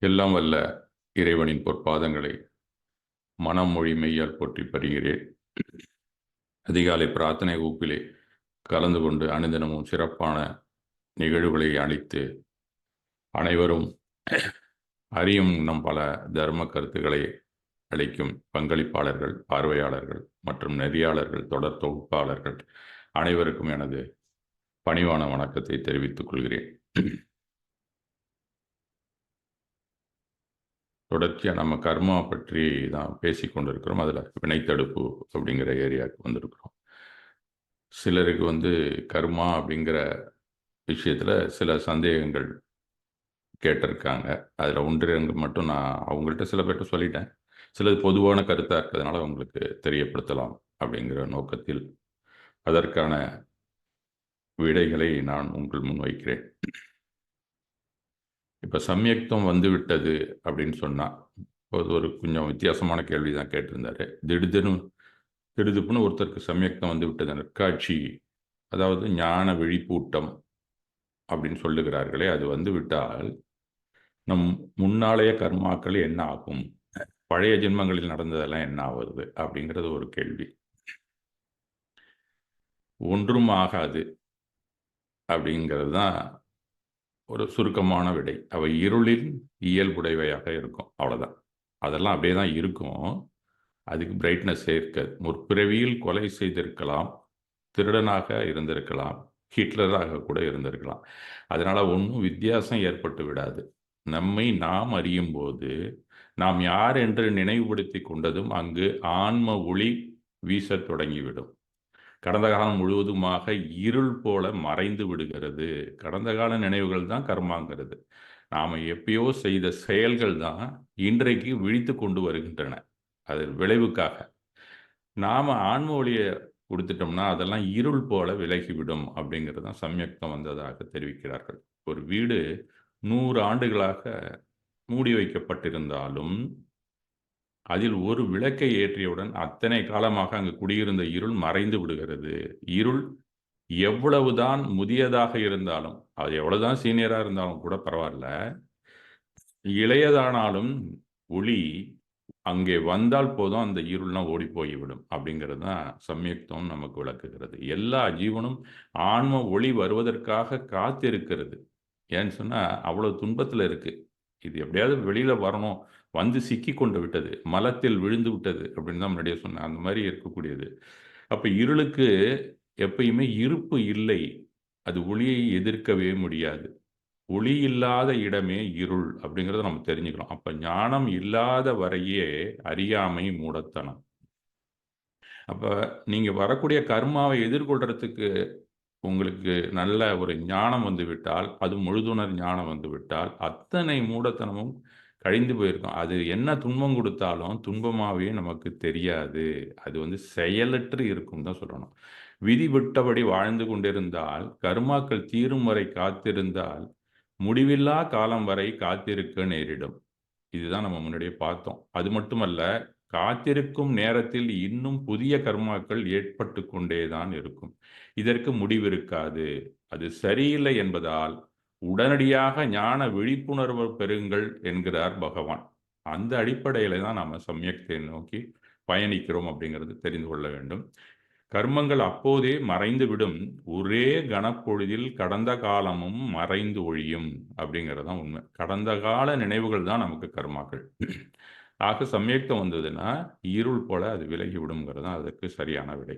எல்லாம் வல்ல இறைவனின் பொற்பாதங்களை மனம் மொழி மெய்யால் போற்றி பருகிறேன். அதிகாலை பிரார்த்தனை வகுப்பிலே கலந்து கொண்டு அனுதினமும் சிறப்பான நிகழ்வுகளை அளித்து அனைவரும் அறியும் நம் பல தர்ம கருத்துக்களை அளிக்கும் பங்களிப்பாளர்கள், பார்வையாளர்கள் மற்றும் நெறியாளர்கள், தொடர் தொகுப்பாளர்கள் அனைவருக்கும் எனது பணிவான வணக்கத்தை தெரிவித்துக் கொள்கிறேன். தொடர்ச்சியாக நம்ம கர்மா பற்றி தான் பேசி கொண்டிருக்கிறோம். அதில் வினைத்தடுப்பு அப்படிங்கிற ஏரியாவுக்கு வந்திருக்கிறோம். சிலருக்கு கர்மா அப்படிங்கிற விஷயத்தில் சில சந்தேகங்கள் கேட்டிருக்காங்க. அதில் ஒன்று ரெண்டு மட்டும் நான் அவங்கள்ட்ட சில பேர்கிட்ட சொல்லிட்டேன். சிலது பொதுவான கருத்தாக இருக்கிறதுனால அவங்களுக்கு தெரியப்படுத்தலாம் அப்படிங்கிற நோக்கத்தில் அதற்கான விடைகளை நான் உங்கள் முன் வைக்கிறேன். இப்போ சம்யக்தம் வந்துவிட்டது அப்படின்னு சொன்னால் ஒரு கொஞ்சம் வித்தியாசமான கேள்வி தான் கேட்டிருந்தாரு. திடுதுப்புன்னு ஒருத்தருக்கு சம்யக்தம் வந்து விட்டது நற்காட்சி, அதாவது ஞான விழிப்பூட்டம் அப்படின்னு சொல்லுகிறார்களே, அது வந்து விட்டால் நம் முன்னாளைய கர்மாக்கள் என்ன ஆகும், பழைய ஜென்மங்களில் நடந்ததெல்லாம் என்ன ஆகுது அப்படிங்கிறது ஒரு கேள்வி. ஒன்றும் ஆகாது அப்படிங்கிறது தான் ஒரு சுருக்கமான விடை. அவை இருளின் இயல்புடையவையாக இருக்கும், அவ்வளோதான். அதெல்லாம் அப்படியே தான் இருக்கும். அதுக்கு பிரைட்னஸ் இருக்காது. முற்பிறவியில் கொலை செய்திருக்கலாம், திருடனாக இருந்திருக்கலாம், ஹிட்லராக கூட இருந்திருக்கலாம். அதனால் ஒன்றும் வித்தியாசம் ஏற்பட்டு விடாது. நம்மை நாம் அறியும் போது நாம் யார் என்று நினைவுபடுத்தி கொண்டதும் அங்கு ஆன்ம ஒளி வீசத் தொடங்கிவிடும். கடந்த காலம் முழுவதுமாக இருள் போல மறைந்து விடுகிறது. கடந்த கால நினைவுகள் தான் கர்மாங்கிறது. நாம் எப்பயோ செய்த செயல்கள் தான் இன்றைக்கு விழித்து கொண்டு வருகின்றன. அது விளைவுக்காக நாம் ஆன்ம ஒளியை கொடுத்துட்டோம்னா அதெல்லாம் இருள் போல விலகிவிடும் அப்படிங்கிறது தான் சம்யக்தம் வந்ததாக தெரிவிக்கிறார்கள். ஒரு வீடு 100 ஆண்டுகளாக மூடி வைக்கப்பட்டிருந்தாலும் அதில் ஒரு விளக்கை ஏற்றியவுடன் அத்தனை காலமாக அங்கு குடியிருந்த இருள் மறைந்து விடுகிறது. இருள் எவ்வளவுதான் முதியதாக இருந்தாலும், அது எவ்வளவுதான் சீனியராக இருந்தாலும் கூட பரவாயில்ல, இளையதானாலும் ஒளி அங்கே வந்தால் போதும் அந்த இருள்லாம் ஓடி போய்விடும் அப்படிங்கிறது தான் சம்யுக்தம் நமக்கு விளக்குகிறது. எல்லா ஜீவனும் ஆன்ம ஒளி வருவதற்காக காத்திருக்கிறது. ஏன்னு சொன்னால் அவ்வளோ துன்பத்தில் இருக்குது. இது எப்படியாவது வெளியில் வரணும், வந்து சிக்கி கொண்டு விட்டது, மலத்தில் விழுந்து விட்டது அப்படின்னு தான் முன்னாடியே சொன்னேன். அந்த மாதிரி இருக்கக்கூடியது. அப்போ இருளுக்கு எப்பயுமே இருப்பு இல்லை, அது ஒளியை எதிர்க்கவே முடியாது. ஒளி இல்லாத இடமே இருள் அப்படிங்கிறத நம்ம தெரிஞ்சுக்கணும். அப்போ ஞானம் இல்லாத வரையே அறியாமை மூடத்தனம். அப்போ நீங்கள் வரக்கூடிய கர்மாவை எதிர்கொள்றதுக்கு உங்களுக்கு நல்ல ஒரு ஞானம் வந்து விட்டால், அது முழுதுணர் ஞானம் வந்து விட்டால், அத்தனை மூடத்தனமும் கழிந்து போயிருக்கும். அது என்ன துன்பம் கொடுத்தாலும் துன்பமாகவே நமக்கு தெரியாது. அது செயலற்று இருக்கும் தான் சொல்லணும். விதி விட்டபடி வாழ்ந்து கொண்டிருந்தால், கர்மாக்கள் தீரும் வரை காத்திருந்தால், முடிவில்லா காலம் வரை காத்திருக்க நேரிடும். இதுதான் நம்ம முன்னாடியே பார்த்தோம். அது மட்டுமல்ல, காத்திருக்கும் நேரத்தில் இன்னும் புதிய கர்மாக்கள் ஏற்பட்டு கொண்டே தான் இருக்கும். இதற்கு முடிவிருக்காது. அது சரியில்லை என்பதால் உடனடியாக ஞான விழிப்புணர்வு பெறுங்கள் என்கிறார் பகவான். அந்த அடிப்படையில் தான் நாம் சம்யக்தை நோக்கி பயணிக்கிறோம் அப்படிங்கிறது தெரிந்து கொள்ள வேண்டும். கர்மங்கள் அப்போதே மறைந்துவிடும், ஒரே கணப்பொழுதில் கடந்த காலமும் மறைந்து ஒழியும் அப்படிங்கிறது தான் உண்மை. கடந்த கால நினைவுகள் தான் நமக்கு கர்மாக்கள். ஆக சம்யக்தம் வந்ததுன்னா இருள் போல அது விலகி விடுங்கிறது தான் அதற்கு சரியான விடை.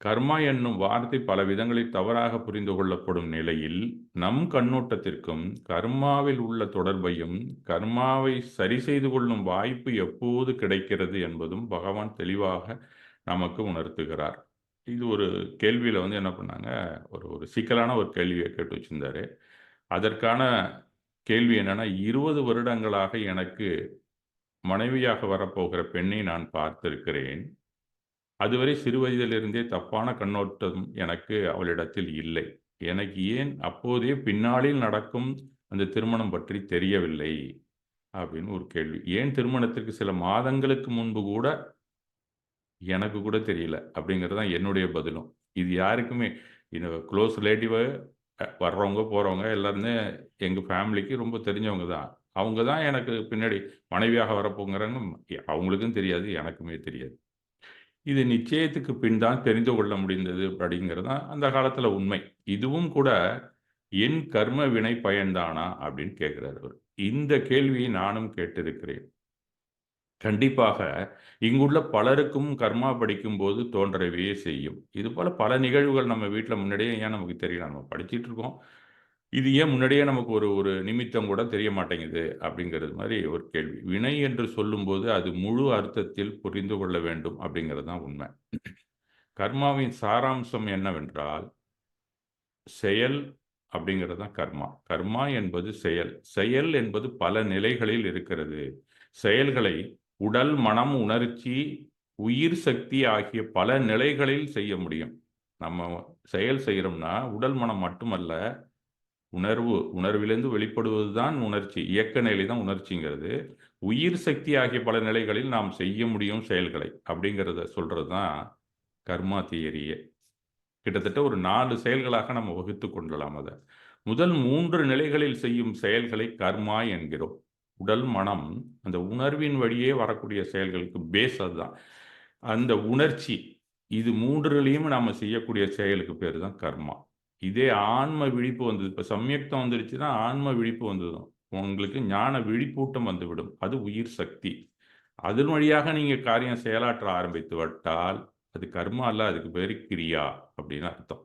கர்மா என்னும் வார்த்தை பல விதங்களில் தவறாக புரிந்து கொள்ளப்படும் நிலையில் நம் கண்ணோட்டத்திற்கும் கர்மாவில் உள்ள தொடர்பையும் கர்மாவை சரி செய்து கொள்ளும் வாய்ப்பு எப்போது கிடைக்கிறது என்பதும் பகவான் தெளிவாக நமக்கு உணர்த்துகிறார். இது ஒரு கேள்வியில் என்ன பண்ணாங்க, ஒரு சிக்கலான ஒரு கேள்வியை கேட்டு வச்சிருந்தாரு. அதற்கான கேள்வி என்னன்னா, 20 வருடங்களாக எனக்கு மனைவியாக வரப்போகிற பெண்ணை நான் பார்த்திருக்கிறேன். அதுவரை சிறு வயதிலிருந்தே தப்பான கண்ணோட்டம் எனக்கு அவளிடத்தில் இல்லை. எனக்கு ஏன் அப்போதே பின்னாளில் நடக்கும் அந்த திருமணம் பற்றி தெரியவில்லை அப்படின்னு ஒரு கேள்வி. ஏன் திருமணத்திற்கு சில மாதங்களுக்கு முன்பு கூட எனக்கு கூட தெரியல அப்படிங்கிறது தான் என்னுடைய பதிலும். இது யாருக்குமே க்ளோஸ் ரிலேட்டிவ் வர்றவங்க, போறவங்க எல்லாருமே எங்க ஃபேமிலிக்கு ரொம்ப தெரிஞ்சவங்க தான். அவங்க தான் எனக்கு பின்னாடி மனைவியாக வரப்போங்கிறாங்க. அவங்களுக்கும் தெரியாது, எனக்குமே தெரியாது. இது நிச்சயத்துக்கு பின் தான் தெரிந்து கொள்ள முடிந்தது அப்படிங்கிறது தான் அந்த காலத்துல உண்மை. இதுவும் கூட என் கர்ம வினை பயன்தானா அப்படின்னு கேட்கிறாரு அவரு. இந்த கேள்வியை நானும் கேட்டிருக்கிறேன். கண்டிப்பாக இங்குள்ள பலருக்கும் கர்மா படிக்கும்போது தோன்றவே செய்யும். இதுபோல பல நிகழ்வுகள் நம்ம வீட்ல முன்னாடியே ஏன் நமக்கு தெரியல? நம்ம படிச்சுட்டு இருக்கோம். இது ஏன் முன்னாடியே நமக்கு ஒரு ஒரு நிமித்தம் கூட தெரிய மாட்டேங்குது? அப்படிங்கிறது மாரி ஒரு கேள்வி. வினை என்று சொல்லும்போது அது முழு அர்த்தத்தில் புரிந்து கொள்ள வேண்டும் அப்படிங்கிறது தான் உண்மை. கர்மாவின் சாராம்சம் என்னவென்றால், செயல் அப்படிங்கிறது தான் கர்மா. கர்மா என்பது செயல். செயல் என்பது பல நிலைகளில் இருக்கிறது. செயல்களை உடல், மனம், உணர்ச்சி, உயிர் சக்தி ஆகிய பல நிலைகளில் செய்ய முடியும். நம்ம செயல் செய்றோம்னா, உடல், மனம் மட்டுமல்ல, உணர்விலிருந்து வெளிப்படுவது தான் உணர்ச்சி. இயக்க நிலை தான் உணர்ச்சிங்கிறது. உயிர் சக்தி ஆகிய பல நிலைகளில் நாம் செய்ய முடியும் செயல்களை. அப்படிங்கிறத சொல்றது தான் கர்மா தியரியே. கிட்டத்தட்ட ஒரு 4 செயல்களாக நம்ம வகுத்துக் கொள்ளலாம் அத. முதல் 3 நிலைகளில் செய்யும் செயல்களை கர்மா என்கிறோம். உடல், மனம் அந்த உணர்வின் வழியே வரக்கூடிய செயல்களுக்கு பேஸ் அதுதான். அந்த உணர்ச்சி இது 3லயும் நாம செய்யக்கூடிய செயலுக்கு பேரு தான் கர்மா. இதே ஆன்ம விழிப்பு வந்தது. இப்ப சம்யக்தம் வந்துருச்சுன்னா, ஆன்ம விழிப்பு வந்துரும். உங்களுக்கு ஞான விழிப்பூட்டம் வந்துவிடும். அது உயிர் சக்தி. அதன் வழியாக நீங்க காரியம் செயலாற்ற ஆரம்பித்து விட்டால், அது கர்மா அல்ல. அதுக்கு பேரு கிரியா அப்படின்னு அர்த்தம்.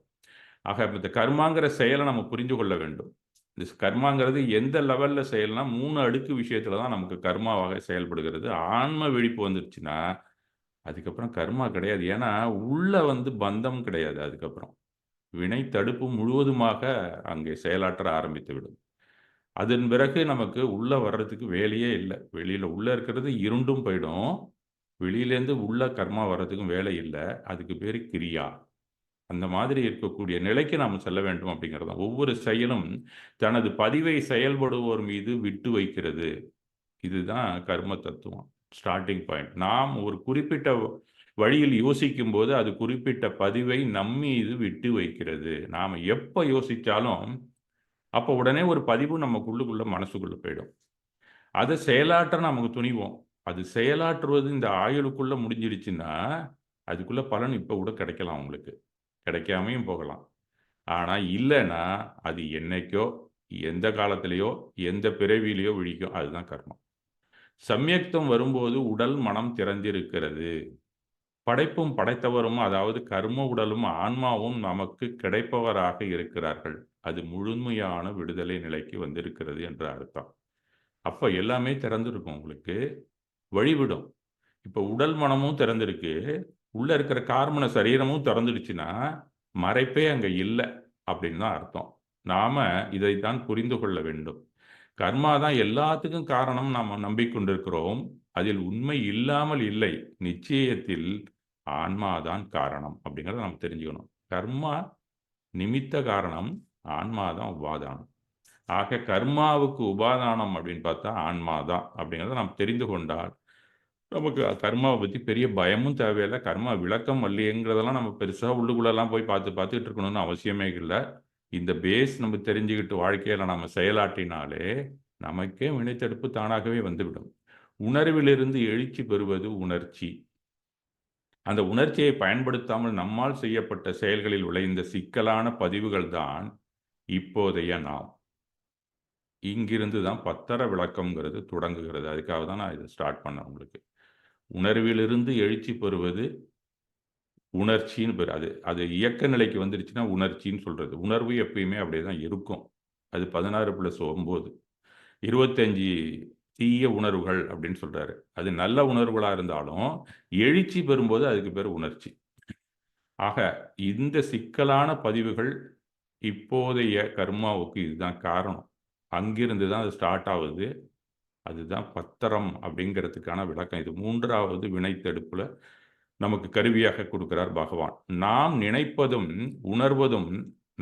ஆக இந்த கர்மாங்கிற செயலை நம்ம புரிந்து கொள்ள வேண்டும். இந்த கர்மாங்கிறது எந்த லெவல்ல செயல்னா 3 அடுக்கு விஷயத்துல தான் நமக்கு கர்மாவாக செயல்படுகிறது. ஆன்ம விழிப்பு வந்துருச்சுன்னா, அதுக்கப்புறம் கர்மா கிடையாது. ஏன்னா, உள்ள வந்து பந்தம் கிடையாது அதுக்கப்புறம். வினை தடுப்பு முழுவதுமாக அங்கே செயலாற்ற ஆரம்பித்துவிடும். அதன் பிறகு நமக்கு உள்ள வர்றதுக்கு வேலையே இல்ல. வெளியில உள்ள இருக்கிறது இருண்டும் போயிடும். வெளியிலேருந்து உள்ள கர்மா வர்றதுக்கும் வேலை இல்ல. அதுக்கு பேரு கிரியா. அந்த மாதிரி இருக்கக்கூடிய நிலைக்கு நாம் செல்ல வேண்டும் அப்படிங்கிறது தான். ஒவ்வொரு செயலும் தனது பதிவை செயல்படுவோர் மீது விட்டு வைக்கிறது. இதுதான் கர்ம தத்துவம். Starting point. நாம் ஒரு குறிப்பிட்ட வழியில் யோசிக்கும்போது, அது குறிப்பிட்ட பதிவை நம்மீது விட்டு வைக்கிறது. நாம எப்ப யோசிச்சாலும், அப்ப உடனே ஒரு பதிவு நமக்குள்ளுக்குள்ள மனசுக்குள்ள போயிடும். அத செயலாற்ற நமக்கு துணிவோம். அது செயலாற்றுவது இந்த ஆயுளுக்குள்ள முடிஞ்சிடுச்சுன்னா, அதுக்குள்ள பலன் இப்ப கூட கிடைக்கலாம் உங்களுக்கு. கிடைக்காமயும் போகலாம். ஆனா இல்லன்னா, அது என்னைக்கோ, எந்த காலத்திலயோ, எந்த பிறவியிலயோ விழிக்கும். அதுதான் கர்மம். சம்யக்தம் வரும்போது உடல், மனம் திறந்திருக்கிறது. படைப்பும் படைத்தவரும் அதாவது கர்ம உடலும், ஆன்மாவும் நமக்கு கிடைப்பவராக இருக்கிறார்கள். அது முழுமையான விடுதலை நிலைக்கு வந்திருக்கிறது என்று அர்த்தம். அப்ப எல்லாமே திறந்திருக்கும் உங்களுக்கு. வழிவிடும். இப்ப உடல், மனமும் திறந்திருக்கு. உள்ள இருக்கிற கார்மன சரீரமும் திறந்துடுச்சுன்னா, மறைப்பே அங்க இல்ல அப்படின்னு தான் அர்த்தம். நாம இதைத்தான் புரிந்து கொள்ள வேண்டும். கர்மா தான் எல்லாத்துக்கும் காரணம் நாம நம்பிக்கொண்டிருக்கிறோம். அதில் உண்மை இல்லாமல் இல்லை. நிச்சயத்தில் ஆன்மா தான் காரணம் அப்படிங்கிறத நம்ம தெரிஞ்சுக்கணும். கர்மா நிமித்த காரணம், ஆன்மா தான் உபாதானம். ஆக கர்மாவுக்கு உபாதானம் அப்படின்னு பார்த்தா ஆன்மா தான் அப்படிங்கிறத நாம் தெரிந்து கொண்டால் நமக்கு கர்மாவை பத்தி பெரிய பயமும் தேவையில்ல. கர்மா விளக்கம் வல்லியங்கிறதெல்லாம் நம்ம பெருசா உள்ளுக்குள்ளலாம் போய் பார்த்துட்டு இருக்கணும்னு அவசியமே இல்ல. இந்த பேஸ் நம்ம தெரிஞ்சுக்கிட்டு வாழ்க்கையில நம்ம செயலாற்றினாலே, நமக்கே வினைத்தடுப்பு தானாகவே வந்துவிடும். உணர்விலிருந்து எழுச்சி பெறுவது உணர்ச்சி. அந்த உணர்ச்சியை பயன்படுத்தாமல் நம்மால் செய்யப்பட்ட செயல்களில் விளைந்த சிக்கலான பதிவுகள் தான் இப்போதைய நாம். இங்கிருந்து தான் பத்தர விளக்கம்ங்கிறது தொடங்குகிறது. அதுக்காக தான் நான் இத ஸ்டார்ட் பண்ணேன் உங்களுக்கு. உணர்விலிருந்து எழுச்சி பெறுவது உணர்ச்சின்னு பேரு. அது அது இயக்க நிலைக்கு வந்துருச்சுன்னா உணர்ச்சின்னு சொல்றது. உணர்வு எப்பயுமே அப்படியே தான் இருக்கும். அது 16+9 25 தீய உணர்வுகள் அப்படின்னு சொல்றாரு. அது நல்ல உணர்வுகளா இருந்தாலும், எழுச்சி பெறும்போது அதுக்கு பேரு உணர்ச்சி. ஆக இந்த சிக்கலான பதிவுகள் இப்போதைய கர்மாவுக்கு இதுதான் காரணம். அங்கிருந்து தான் அது ஸ்டார்ட் ஆவுது. அதுதான் பத்தரம் அப்படிங்கிறதுக்கான விளக்கம். இது 3வது வினைத்தடுப்புல நமக்கு கருவியாக கொடுக்கிறார் பகவான். நாம் நினைப்பதும், உணர்வதும்,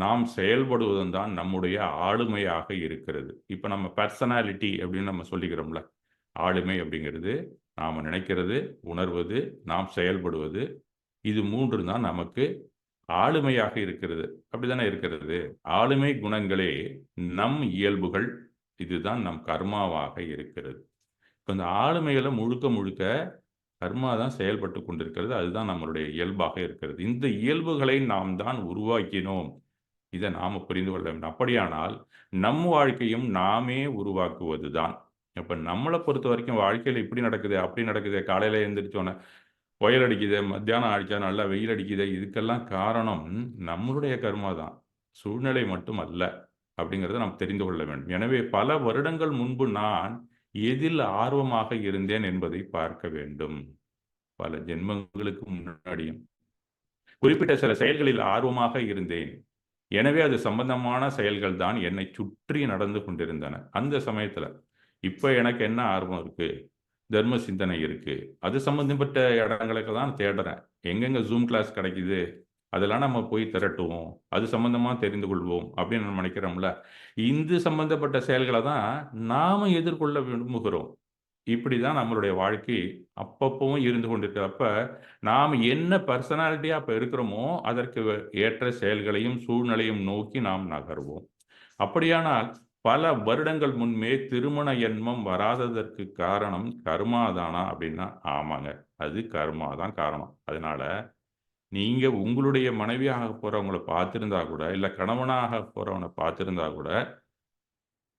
நாம் செயல்படுவதும் தான் நம்முடைய ஆளுமையாக இருக்கிறது. இப்ப நம்ம பெர்சனாலிட்டி அப்படின்னு நம்ம சொல்லிக்கிறோம்ல. ஆளுமை அப்படிங்கிறது நாம நினைக்கிறது, உணர்வது, நாம் செயல்படுவது. இது 3 தான் நமக்கு ஆளுமையாக இருக்கிறது. அப்படித்தானே இருக்கிறது. ஆளுமை குணங்களே நம் இயல்புகள். இதுதான் நம் கர்மாவாக இருக்கிறது. இப்ப இந்த ஆளுமைகள முழுக்க முழுக்க கர்மா தான் செயல்பட்டு கொண்டிருக்கிறது. அதுதான் நம்மளுடைய இயல்பாக இருக்கிறது. இந்த இயல்புகளை நாம் தான் உருவாக்கினோம். இத நாம புரிந்து கொள்ள வேண்டும். அப்படியானால், நம் வாழ்க்கையும் நாமே உருவாக்குவது தான். அப்ப நம்மள பொறுத்தவரைக்கும் வாழ்க்கையில இப்படி நடக்குதே, அப்படி நடக்குதே, காலையில எந்திரிச்சோன புயல் அடிக்குதே, மத்தியானம் அடிச்சா நல்லா வெயில் அடிக்குதே, இதுக்கெல்லாம் காரணம் நம்மளுடைய கர்மா தான். சூழ்நிலை மட்டும் அல்ல. அப்படிங்கிறத நாம் தெரிந்து கொள்ள வேண்டும். எனவே பல வருடங்கள் முன்பு நான் எதில் ஆர்வமாக இருந்தேன் என்பதை பார்க்க வேண்டும். பல ஜென்மங்களுக்கு முன்னாடியும். குறிப்பிட்ட சில செயல்களில் ஆர்வமாக இருந்தேன். எனவே அது சம்பந்தமான செயல்கள் தான் என்னை சுற்றி நடந்து கொண்டிருந்தன. அந்த சமயத்துல. இப்ப எனக்கு என்ன ஆர்வம் இருக்கு? தர்ம சிந்தனை இருக்கு. அது சம்பந்தப்பட்ட இடங்களுக்கு தான் தேடுறேன். எங்கெங்க Zoom கிளாஸ் கிடைக்குது, அதெல்லாம் நம்ம போய் திரட்டுவோம். அது சம்பந்தமா தெரிந்து கொள்வோம் அப்படின்னு நம்ம நினைக்கிறோம்ல. இது சம்பந்தப்பட்ட செயல்கள தான் நாம எதிர்கொள்ள விரும்புகிறோம். இப்படிதான் நம்மளுடைய வாழ்க்கை அப்பப்பவும் இருந்து கொண்டிருக்கு. அப்ப நாம் என்ன பர்சனாலிட்டியா அப்ப இருக்கிறோமோ, அதற்கு ஏற்ற செயல்களையும், சூழ்நிலையும் நோக்கி நாம் நகர்வோம். அப்படியானால் பல வருடங்கள் முன்பே திருமண எண்ணம் வராததற்கு காரணம் கர்மா தானா? அப்படின்னா, ஆமாங்க. அது கர்மா தான் காரணம். அதனால நீங்க உங்களுடைய மனைவியாக போறவங்கள பார்த்திருந்தா கூட, இல்ல கணவனாக போறவன பார்த்திருந்தா கூட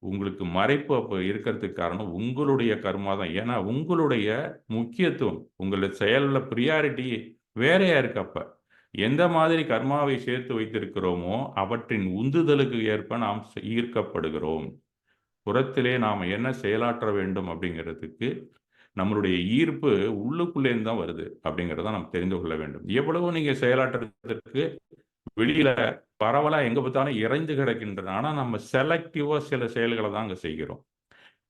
உங்களுக்கு மறைப்பு அப்ப இருக்கிறதுக்கு காரணம் உங்களுடைய கர்மா தான். ஏன்னா, உங்களுடைய முக்கியத்துவம், உங்கள செயல்ல பிரியாரிட்டி வேறையா இருக்கு அப்ப. எந்த மாதிரி கர்மாவை சேர்த்து வைத்திருக்கிறோமோ, அவற்றின் உந்துதலுக்கு ஏற்ப நாம் ஈர்க்கப்படுகிறோம். புறத்திலே நாம என்ன செயலாற்ற வேண்டும் அப்படிங்கிறதுக்கு, நம்மளுடைய ஈர்ப்பு உள்ளுக்குள்ளேருந்து தான் வருது அப்படிங்கிறத நாம் தெரிந்து கொள்ள வேண்டும். எவ்வளவோ நீங்க செயலாற்றுறதற்கு வெளியில பரவலா எங்க பார்த்தாலும் இறைந்து கிடக்கின்றன. ஆனா, நம்ம செலக்டிவா சில செயல்கள தான் அங்க செய்கிறோம்.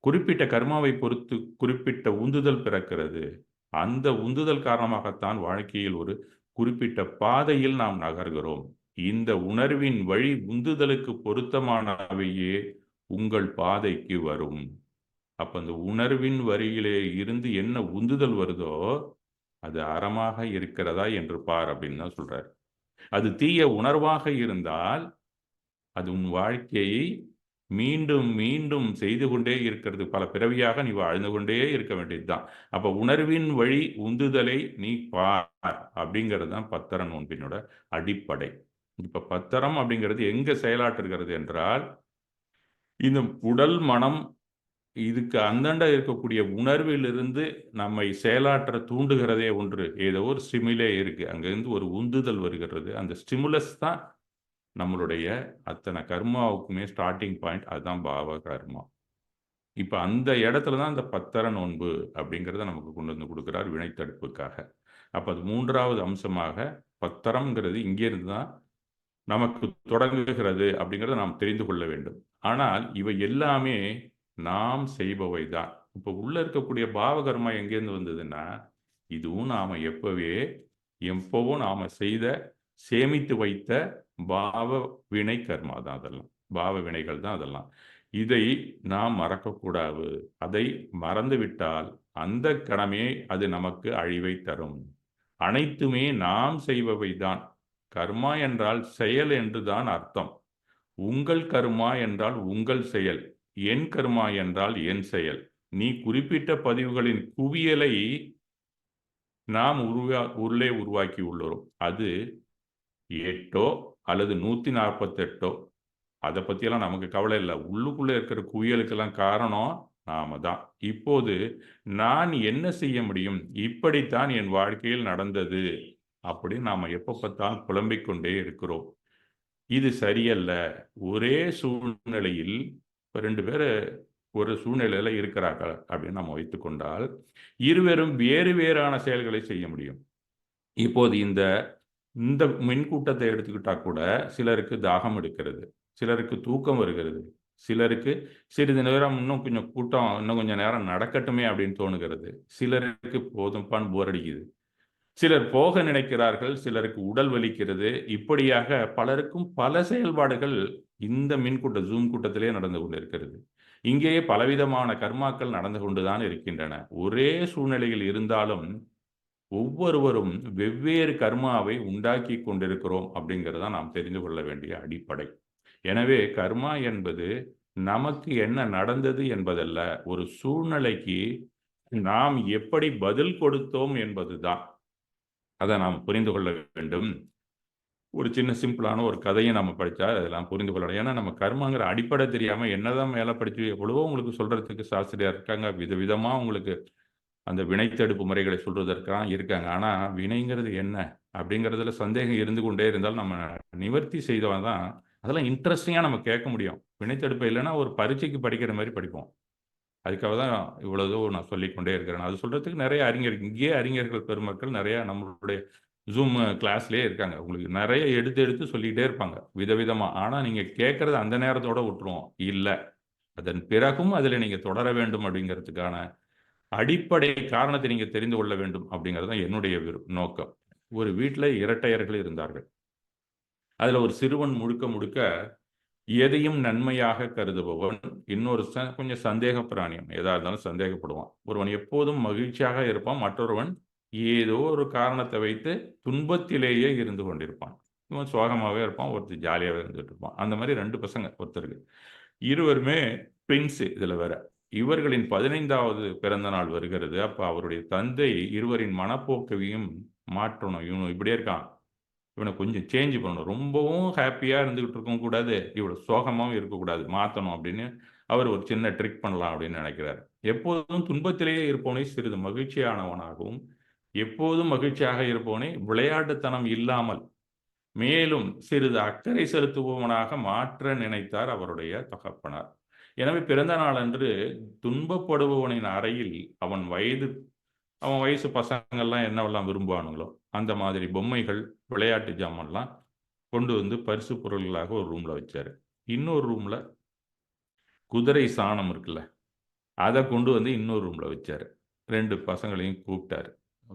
குறிப்பிட்ட கர்மாவை பொறுத்து குறிப்பிட்ட உந்துதல் பிறக்கிறது. அந்த உந்துதல் காரணமாகத்தான் வாழ்க்கையில் ஒரு குறிப்பிட்ட பாதையில் நாம் நகர்கிறோம். இந்த உணர்வின் வழி உந்துதலுக்கு பொருத்தமானவையே உங்கள் பாதைக்கு வரும். அப்ப அந்த உணர்வின் வரியிலே இருந்து என்ன உந்துதல் வருதோ, அது அறமாக இருக்கிறதா என்று பார் அப்படின்னு தான் சொல்றாரு. அது தீய உணர்வாக இருந்தால், அது உன் வாழ்க்கையை மீண்டும், மீண்டும் செய்து கொண்டே இருக்கிறது. பல பிறவியாக நீ வாழ்ந்து கொண்டே இருக்க வேண்டியது தான். அப்ப உணர்வின் வழி உந்துதலை நீ பார் அப்படிங்கிறது தான் பத்தர நோன்பினோட அடிப்படை. இப்ப பத்தரம் அப்படிங்கிறது எங்க செயலாற்றுகிறது என்றால், இந்த உடல், மனம் இதுக்கு அந்தாண்ட இருக்கக்கூடிய உணர்விலிருந்து நம்மை செயலாற்ற தூண்டுகிறதே ஒன்று. ஏதோ ஒரு ஸ்டிமுலே இருக்கு. அங்கிருந்து ஒரு உந்துதல் வருகிறது. அந்த ஸ்டிமுலஸ் தான் நம்மளுடைய அத்தனை கர்மாவுக்குமே ஸ்டார்ட்டிங் பாயிண்ட். அதுதான் பாவ கர்மா. இப்ப அந்த இடத்துல தான் இந்த பத்தர நோன்பு அப்படிங்கிறத நமக்கு கொண்டு வந்து கொடுக்கிறார் வினைத்தடுப்புக்காக. அப்ப அது 3வது அம்சமாக பத்தரம்ங்கிறது இங்கேருந்து தான் நமக்கு தொடங்குகிறது அப்படிங்கிறத நாம் தெரிந்து கொள்ள வேண்டும். ஆனால் இவை எல்லாமே நாம் செய்பவை தான். இப்ப உள்ள இருக்கக்கூடிய பாவகர்மா எங்கேருந்து வந்ததுன்னா, இதுவும் நாம எப்பவோ நாம செய்த, சேமித்து வைத்த பாவ வினை கர்மா தான் அதெல்லாம். பாவ வினைகள் தான் அதெல்லாம். இதை நாம் மறக்கக்கூடாது. அதை மறந்துவிட்டால் அந்த கணமே அது நமக்கு அழிவை தரும். அனைத்துமே நாம் செய்பவை தான். கர்மா என்றால் செயல் என்று தான் அர்த்தம். உங்கள் கர்மா என்றால் உங்கள் செயல். என் கர்மா என்றால் என் செயல். நீ குறிப்பிட்ட பதிவுகளின் குவியலை நாம் உள்ளே உருவாக்கி உள்ளோம். அது 8ஓ அல்லது 148ஓ அத பத்தியெல்லாம் நமக்கு கவலை இல்ல. உள்ளுக்குள்ள இருக்கிற குவியலுக்கெல்லாம் காரணம் நாம தான். இப்போது நான் என்ன செய்ய முடியும்? இப்படித்தான் என் வாழ்க்கையில் நடந்தது. அப்படின்னு நாம எப்ப பார்த்தாலும் புலம்பிக் கொண்டே இருக்கிறோம். இது சரியல்ல. ஒரே சூழ்நிலையில் இப்ப 2 பேரு ஒரு சூழ்நிலையில இருக்கிறார்கள் அப்படின்னு நம்ம வைத்துக்கொண்டால், இருவரும் வேறு வேறான செயல்களை செய்ய முடியும். இப்போது இந்த இந்த மின்கூட்டத்தை எடுத்துக்கிட்டா கூட, சிலருக்கு தாகம் எடுக்கிறது. சிலருக்கு தூக்கம் வருகிறது. சிலருக்கு சிறிது நேரம் இன்னும் கொஞ்சம் நேரம் நடக்கட்டுமே அப்படின்னு தோணுகிறது. சிலருக்கு போதும்ப்பான்னு போர் அடிக்குது. சிலர் போக நினைக்கிறார்கள். சிலருக்கு உடல் வலிக்கிறது. இப்படியாக பலருக்கும் பல செயல்பாடுகள் இந்த Zoom கூட்டத்திலே நடந்து கொண்டிருக்கிறது. இங்கேயே பலவிதமான கர்மாக்கள் நடந்து கொண்டு தான் இருக்கின்றன. ஒரே சூழ்நிலையில் இருந்தாலும், ஒவ்வொருவரும் வெவ்வேறு கர்மாவை உண்டாக்கி கொண்டிருக்கிறோம் அப்படிங்கிறது தான் நாம் தெரிந்து கொள்ள வேண்டிய அடிப்படை. எனவே கர்மா என்பது நமக்கு என்ன நடந்தது என்பதல்ல, ஒரு சூழ்நிலைக்கு நாம் எப்படி பதில் கொடுத்தோம் என்பதுதான். அதை நாம் புரிந்து கொள்ள வேண்டும். ஒரு சின்ன சிம்பிளான ஒரு கதையை நம்ம படிச்சா அதெல்லாம் புரிந்து கொள்ளலாம். ஏன்னா நம்ம கர்மாங்கிற அடிப்படை தெரியாம என்னதான் மேல படிச்சு எவ்வளவோ உங்களுக்கு சொல்றதுக்கு சாஸ்திரியார் இருக்காங்க. விதவிதமா உங்களுக்கு அந்த வினை தடுப்பு முறைகளை சொல்றதற்காக இருக்காங்க. ஆனா வினைங்கிறது என்ன? அப்படிங்கிறதுல சந்தேகம் இருந்து கொண்டே இருந்தால் நம்ம நிவர்த்தி செய்தவன் தான் அதெல்லாம் இன்ட்ரெஸ்டிங்கா நம்ம கேட்க முடியும். வினை தடுப்பு இல்லைன்னா ஒரு பரீட்சைக்கு படிக்கிற மாரி படிப்போம். அதுக்காக தான் இவ்வளவு நான் சொல்லிக்கொண்டே இருக்கிறேன். அது சொல்றதுக்கு நிறைய அறிஞர்கள் இங்கேயே அறிஞர்கள் பெருமக்கள் நிறைய நம்மளுடைய ஜூம் கிளாஸ்லயே இருக்காங்க. உங்களுக்கு நிறைய எடுத்து எடுத்து சொல்லிக்கிட்டே இருப்பாங்க விதவிதமா. ஆனா நீங்க கேட்கறது அந்த நேரத்தோட விட்டுருவோம். இல்ல. அதன் பிறகும் அதில நீங்க தொடர வேண்டும் அப்படிங்கிறதுக்கான அடிப்படை காரணத்தை நீங்க தெரிந்து கொள்ள வேண்டும் அப்படிங்கிறது தான் என்னுடைய நோக்கம். ஒரு வீட்ல இரட்டையர்கள் இருந்தார்கள். அதுல ஒரு சிறுவன் முழுக்க முழுக்க எதையும் நன்மையாக கருதுபவன். இன்னொரு கொஞ்சம் சந்தேக பிராணியம். எதா இருந்தாலும் சந்தேகப்படுவான். ஒருவன் எப்போதும் மகிழ்ச்சியாக இருப்பான். மற்றொருவன் ஏதோ ஒரு காரணத்தை வைத்து துன்பத்திலேயே இருந்து கொண்டிருப்பான். இவன் சோகமாவே இருப்பான். ஒருத்தர் ஜாலியாவே இருந்துட்டு இருப்பான். அந்த மாரி 2 பசங்க ஒருத்தருக்கு. இருவருமே ட்வின்ஸ் இதுல வேற. இவர்களின் 15வது பிறந்த நாள் வருகிறது. அப்ப அவருடைய தந்தை இருவரின் மனப்போக்கையும் மாற்றணும். இவன் இப்படியே இருக்கான். இவனை கொஞ்சம் சேஞ்ச் பண்ணணும். ரொம்பவும் ஹேப்பியா இருந்துகிட்டு இருக்கவும் கூடாது. இவ்வளவு சோகமாவும் இருக்கக்கூடாது. மாத்தணும் அப்படின்னு அவர் ஒரு சின்ன ட்ரிக் பண்ணலாம் அப்படின்னு நினைக்கிறார். எப்போதும் துன்பத்திலேயே இருப்பவனை சிறிது மகிழ்ச்சியானவனாகவும், எப்போதும் மகிழ்ச்சியாக இருப்பவனை விளையாட்டுத்தனம் இல்லாமல் மேலும் சிறிது அக்கறை செலுத்துபவனாக மாற்ற நினைத்தார் அவருடைய தகப்பனார். எனவே பிறந்த நாளன்று துன்பப்படுபவனின் அறையில் அவன் வயசு பசங்கள்லாம் என்னவெல்லாம் விரும்புவானுங்களோ அந்த மாதிரி பொம்மைகள், விளையாட்டு ஜாமான்லாம் கொண்டு வந்து பரிசு பொருள்களாக ஒரு ரூம்ல வச்சாரு. இன்னொரு ரூம்ல குதிரை சாணம் இருக்குல்ல, அத கொண்டு வந்து இன்னொரு ரூம்ல வச்சாரு. 2 பசங்களையும் கூப்பிட்டாரு.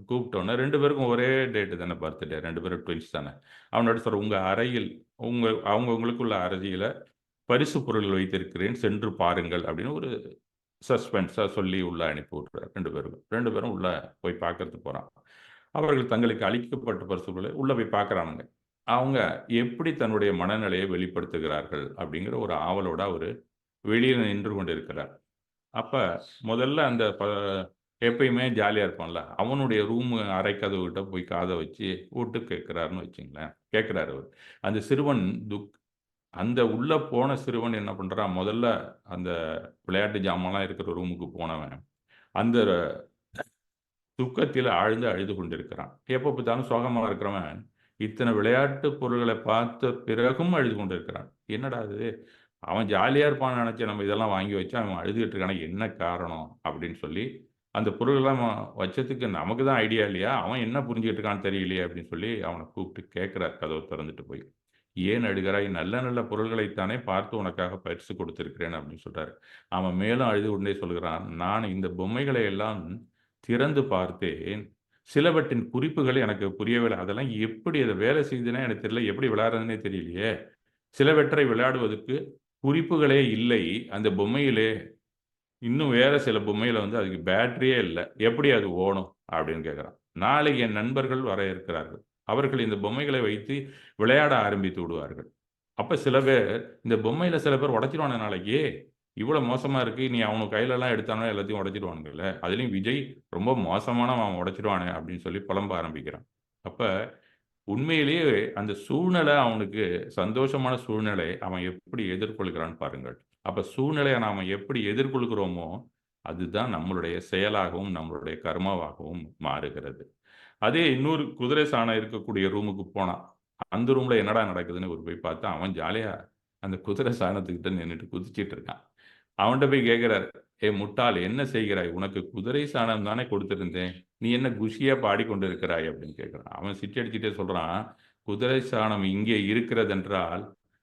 கூப்பிட்டோனே 2 பேருக்கும் ஒரே டேட் தானே பர்த்டே. 2 பேரும் ட்வின்ஸ் தானே. அவனோட சொல்ற உங்க அறையில் அவங்கவங்களுக்குள்ள அறையில பரிசு பொருள் வைத்திருக்கிறேன் சென்று பாருங்கள் அப்படின்னு ஒரு சஸ்பென்ஸா சொல்லி உள்ள அனுப்பி விட்டுறாரு 2 பேருக்கும். 2 பேரும் உள்ள போய் பார்க்கறதுக்கு போறான். அவர்கள் தங்களுக்கு அளிக்கப்பட்ட பரிசுகளை உள்ள போய் பார்க்குறானுங்க. அவங்க எப்படி தன்னுடைய மனநிலையை வெளிப்படுத்துகிறார்கள் அப்படிங்கிற ஒரு ஆவலோட அவரு வெளியில நின்று கொண்டிருக்கிறார். அப்ப முதல்ல அந்த எப்பயுமே ஜாலியா இருப்பான்ல, அவனுடைய ரூம் அறை கதவுகிட்ட போய் காத வச்சு விட்டு கேட்கிறாருன்னு வச்சுங்களேன். கேட்கிறாரு அவரு. அந்த சிறுவன் அந்த உள்ள போன சிறுவன் என்ன பண்றான், முதல்ல அந்த விளையாட்டு ஜாமான்லாம் இருக்கிற ரூமுக்கு போனவன், அந்த துக்கத்தில ஆழ்ந்து அழுது கொண்டிருக்கிறான். எப்ப பார்த்தாலும் சோகமா இருக்கிறவன், இத்தனை விளையாட்டு பொருள்களை பார்த்த பிறகும் அழுது கொண்டிருக்கிறான். என்னடா இது! அவன் ஜாலியா இருப்பான்னு நெனச்சு நம்ம இதெல்லாம் வாங்கி வச்சா, அவன் அழுதுகிட்டு இருக்கானே என்ன காரணம்? அப்படின்னு சொல்லி, அந்த பொருள்கள்லாம் வச்சதுக்கு நமக்கு தான் ஐடியா இல்லையா? அவன் என்ன புரிஞ்சுகிட்டு இருக்கான்னு தெரியலையே! அப்படின்னு சொல்லி அவன கூப்பிட்டு கேட்கிறார் கதவ தொறந்துட்டு போய். "ஏன் அழுகிறாய்? நல்ல நல்ல பொருள்களைத்தானே பார்த்து உனக்காக பரிசு கொடுத்திருக்கிறேன்" அப்படின்னு சொல்றாரு. அவன் மேலும் அழுது கொண்டே சொல்கிறான், "நான் இந்த பொம்மைகளை எல்லாம் திறந்து பார்த்தேன். சிலவற்றின் குறிப்புகள் எனக்கு புரியவில்லை. அதெல்லாம் எப்படி அது வேலை செய்யுதுன்னே எனக்கு தெரியல. எப்படி விளையாடுறதுன்னே தெரியலையே! சிலவற்றை விளையாடுவதற்கு குறிப்புகளே இல்லை. அந்த பொம்மையிலே இன்னும் வேற சில பொம்மையில வந்து அதுக்கு பேட்டரியே இல்ல. எப்படி அது ஓடும்?" அப்படின்னு கேட்கிறான். நாளைக்கு என் நண்பர்கள் வர இருக்கிறார்கள். அவர்கள் இந்த பொம்மைகளை வைத்து விளையாட ஆரம்பித்து விடுவார்கள். அப்ப சில பேர் இந்த பொம்மையில சில பேர் உடைச்சிருவானுங்க நாளைக்கு. இவ்வளோ மோசமா இருக்கு. நீ அவனுங்க கையிலலாம் எடுத்தானா எல்லாத்தையும் உடைச்சிருவானுங்கல்ல. அதிலயும் விஜய் ரொம்ப மோசமானவன் அவன் உடைச்சிருவானே அப்படின்னு சொல்லி புலம்ப ஆரம்பிக்கிறான். அப்ப உண்மையிலேயே அந்த சூழ்நிலை அவனுக்கு சந்தோஷமான சூழ்நிலை அவன் எப்படி எதிர்கொள்கிறான்னு பாருங்கள். அப்ப சூழ்நிலைய நாம எப்படி எதிர்கொள்கிறோமோ, அதுதான் நம்மளுடைய செயலாகவும், நம்மளுடைய கர்மாவாகவும் மாறுகிறது. அதே இன்னொரு குதிரை சாணம் இருக்கக்கூடிய ரூமுக்கு போனான். அந்த ரூம்ல என்னடா நடக்குதுன்னு இவரு போய் பார்த்தா, அவன் ஜாலியா அந்த குதிரை சாணத்துக்கிட்ட நின்னுட்டு குதிச்சிட்டு இருக்கான். அவன்ட்ட போய் கேட்கிறாரு, "ஏய் முட்டாள் என்ன செய்கிறாய்? உனக்கு குதிரை சாணம் தானே கொடுத்திருந்தேன். நீ என்ன குஷியா பாடிக்கொண்டு இருக்கிறாய்?" அப்படின்னு கேட்கிறான். அவன் சிரிச்சு அடிச்சுட்டே சொல்றான், "குதிரை சாணம் இங்கே இருக்கிறதென்றால்,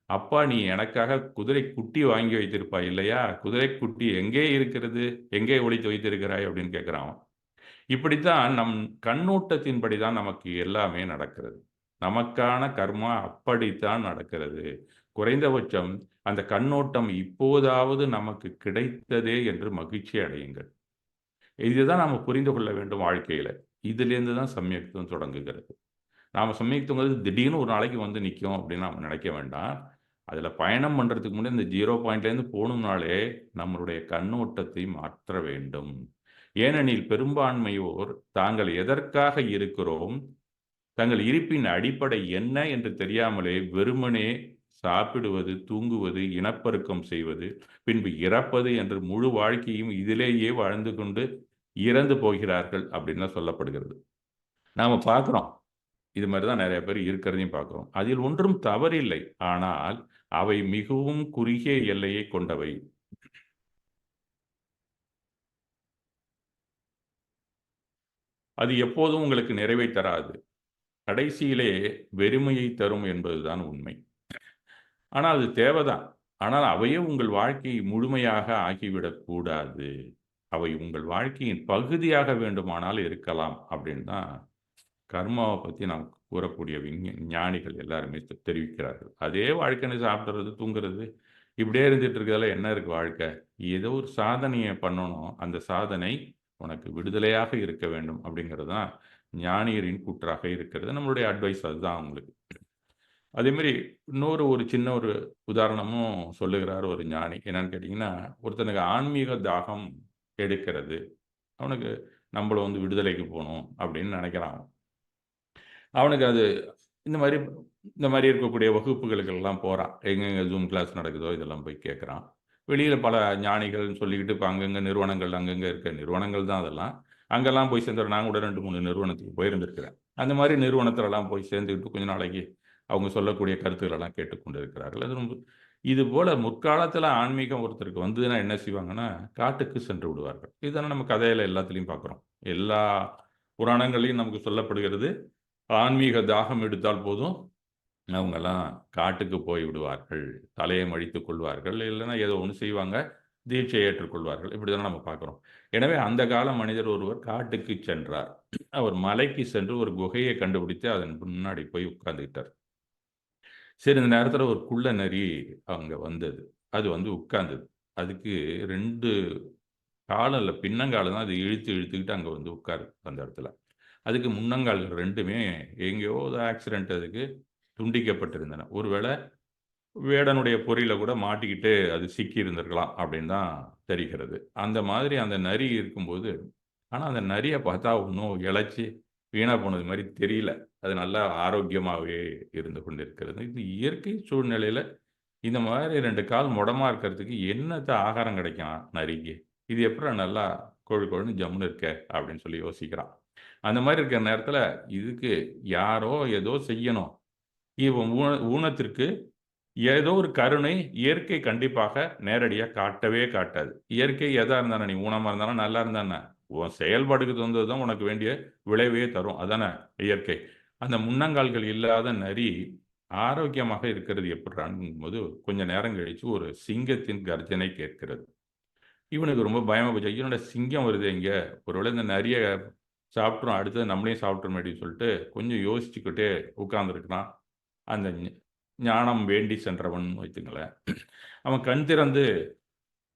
அப்பா நீ எனக்காக குதிரை குட்டி வாங்கி வைத்திருப்பாய் இல்லையா? குதிரை குட்டி எங்கே இருக்கிறது? எங்கே ஒளித்து வைத்திருக்கிறாய்?" அப்படின்னு கேட்கிறான் அவன். இப்படித்தான் நம் கண்ணோட்டத்தின்படி தான் நமக்கு எல்லாமே நடக்கிறது. நமக்கான கர்மா அப்படித்தான் நடக்கிறது. குறைந்தபட்சம் அந்த கண்ணோட்டம் இப்போதாவது நமக்கு கிடைத்ததே என்று மகிழ்ச்சி அடையுங்கள். இதுதான் நாம புரிந்து கொள்ள வேண்டும் வாழ்க்கையில. இதிலேருந்து தான் சமயத்துவம் தொடங்குகிறது. நாம சமயத்துவங்கிறது திடீர்னு ஒரு நாளைக்கு வந்து நிக்கும் அப்படின்னு நாம நினைக்க வேண்டாம். அதில பயணம் பண்றதுக்கு முன்னாடி இந்த 0 பாயிண்ட்லேருந்து போணும்னாலே, நம்மளுடைய கண்ணோட்டத்தை மாற்ற வேண்டும். ஏனெனில் பெரும்பான்மையோர் தாங்கள் எதற்காக இருக்கிறோம், தங்கள் இருப்பின் அடிப்படை என்ன என்று தெரியாமலே வெறுமனே சாப்பிடுவது, தூங்குவது, இனப்பெருக்கம் செய்வது, பின்பு இறப்பது என்று முழு வாழ்க்கையும் இதிலேயே வாழ்ந்து கொண்டு இறந்து போகிறார்கள் அப்படின்னு தான் சொல்லப்படுகிறது. நாம பார்க்கிறோம். இது மாரி தான் நெறைய பேர் இருக்கிறதையும் பார்க்கிறோம். அதில் ஒன்றும் தவறில்லை. ஆனால் அவை மிகவும் குறுகிய எல்லையை கொண்டவை. அது எப்போதும் உங்களுக்கு நிறைவை தராது. கடைசியிலே வெறுமையை தரும் என்பதுதான் உண்மை. ஆனால் அது தேவைதான். ஆனால் அவையே உங்கள் வாழ்க்கையை முழுமையாக ஆக்கிவிடக் கூடாது. அவை உங்கள் வாழ்க்கையின் பகுதியாக வேண்டுமானால் இருக்கலாம் அப்படின்னு தான் கர்மாவ பத்தி நமக்கு கூறக்கூடிய ஞானிகள் எல்லாருமே தெரிவிக்கிறார்கள். அதே வாழ்க்கைன்னு சாப்பிடுறது, தூங்குறது, இப்படியே இருந்துட்டு இருக்கிறதுல என்ன இருக்கு வாழ்க்கை? ஏதோ ஒரு சாதனைய பண்ணணும். அந்த சாதனை உனக்கு விடுதலையாக இருக்க வேண்டும் அப்படிங்கிறது தான் ஞானியரின் கூற்றாக இருக்கிறது. நம்மளுடைய அட்வைஸ் அதுதான் அவங்களுக்கு. அதேமாரி இன்னொரு ஒரு சின்ன ஒரு உதாரணமும் சொல்லுகிறார் ஒரு ஞானி. என்னன்னு கேட்டீங்கன்னா, ஒருத்தனுக்கு ஆன்மீக தாகம் எடுக்கிறது. அவனுக்கு நம்மளும் வந்து விடுதலைக்கு போணும் அப்படின்னு நினைக்கிறான். அவனுக்கு அது இந்த மாரி இந்த மாரி இருக்கக்கூடிய வகுப்புகளுக்கெல்லாம் போறான். எங்கெங்க ஜூம் கிளாஸ் நடக்குதோ இதெல்லாம் போய் கேட்குறான். வெளியில பல ஞானிகள்னு சொல்லிக்கிட்டு இப்ப அங்கங்க நிறுவனங்கள் அங்கங்க இருக்க நிறுவனங்கள் தான் அதெல்லாம். அங்கெல்லாம் போய் சேர்ந்து நான் கூட 2, 3 நிறுவனத்துக்கு போயிருந்திருக்கிறேன். அந்த மாரி நிறுவனத்துலலாம் போய் சேர்ந்துக்கிட்டு கொஞ்ச நாளைக்கு அவங்க சொல்லக்கூடிய கருத்துக்களெல்லாம் கேட்டுக்கொண்டு இருக்கிறார்கள். அது ரொம்ப இது போல முற்காலத்தில ஆன்மீகம் ஒருத்தருக்கு வந்ததுன்னா என்ன செய்வாங்கன்னா, காட்டுக்கு சென்று விடுவார்கள். இதுதானே நம்ம கதையில எல்லாத்துலயும் பார்க்குறோம். எல்லா புராணங்கள்லயும் நமக்கு சொல்லப்படுகிறது. ஆன்மீக தாகம் எடுத்தால் போதும், அவங்கலாம் காட்டுக்கு போய் விடுவார்கள். தலையை மழித்துக் கொள்வார்கள். இல்லன்னா ஏதோ ஒண்ணு செய்வாங்க. தீட்சை ஏற்றுக்கொள்வார்கள். இப்படித்தானே நம்ம பார்க்கிறோம். எனவே அந்த கால மனிதர் ஒருவர் காட்டுக்கு சென்றார். அவர் மலைக்கு சென்று ஒரு குகையை கண்டுபிடித்து அதன் முன்னாடி போய் உட்கார்ந்துகிட்டார். சிறிது நேரத்தில ஒரு குள்ள நரி அங்க வந்தது. அது வந்து உட்கார்ந்தது. அதுக்கு 2 காலும் இல்ல, பின்னங்கால தான் அது இழுத்து இழுத்துக்கிட்டு அங்க வந்து உட்காருது அந்த இடத்துல. அதுக்கு முன்னங்கால்கள் 2மே எங்கேயோ ஒரு ஆக்சிடென்ட் அதுக்கு துண்டிக்கப்பட்டிருந்தன. ஒருவேள வேடனுடைய பொறியில கூட மாட்டிக்கிட்டு அது சிக்கி இருந்திருக்கலாம் அப்படின்னு தான் தெரிகிறது. அந்த மாதிரி அந்த நரி இருக்கும்போது, ஆனா அந்த நரிய பார்த்தா ஒண்ணும் இளைச்சு வீணா போனது மாரி தெரியல. அது நல்லா ஆரோக்கியமாவே இருந்து கொண்டிருக்கிறது. இது இயற்கை சூழ்நிலையில இந்த மாதிரி 2 கால் முடமா இருக்கிறதுக்கு என்னத்த ஆகாரம் கிடைக்கும் நரிக்கு? இது எப்புட்றா நல்லா கொழு கொழுன்னு ஜம்முன்னு இருக்க? அப்படின்னு சொல்லி யோசிக்கிறான். அந்த மாரி இருக்கிற நேரத்தில, இதுக்கு யாரோ ஏதோ செய்யணும். இவன் ஊனத்திற்கு ஏதோ ஒரு கருணை இயற்கை கண்டிப்பாக நேரடியா காட்டவே காட்டாது. இயற்கை எதா இருந்தாலும் நீ ஊனமா இருந்தாலும், நல்லா இருந்தா என்ன? உன் செயல்பாடுக்கு தகுந்தது தான் உனக்கு வேண்டிய விளைவையே தரும். அதானே இயற்கை. அந்த முன்னங்கால்கள் இல்லாத நரி ஆரோக்கியமாக இருக்கிறது எப்புட்றாங்கும்போது, கொஞ்ச நேரம் கழிச்சு ஒரு சிங்கத்தின் கர்ஜனை கேட்கிறது. இவனுக்கு ரொம்ப பயமா போச்சு. ஐயோ! என்னடா சிங்கம் வருதே இங்க. ஒருவேளை இந்த நரிய சாப்பிட்டுரும். அடுத்தது நம்மளையும் சாப்பிட்டுரும் அப்படின்னு சொல்லிட்டு கொஞ்சம் யோசிச்சுக்கிட்டே உட்கார்ந்திருக்கிறான். அந்த ஞானம் வேண்டி சென்றவன் வைத்துங்களேன். அவன் கண் திறந்து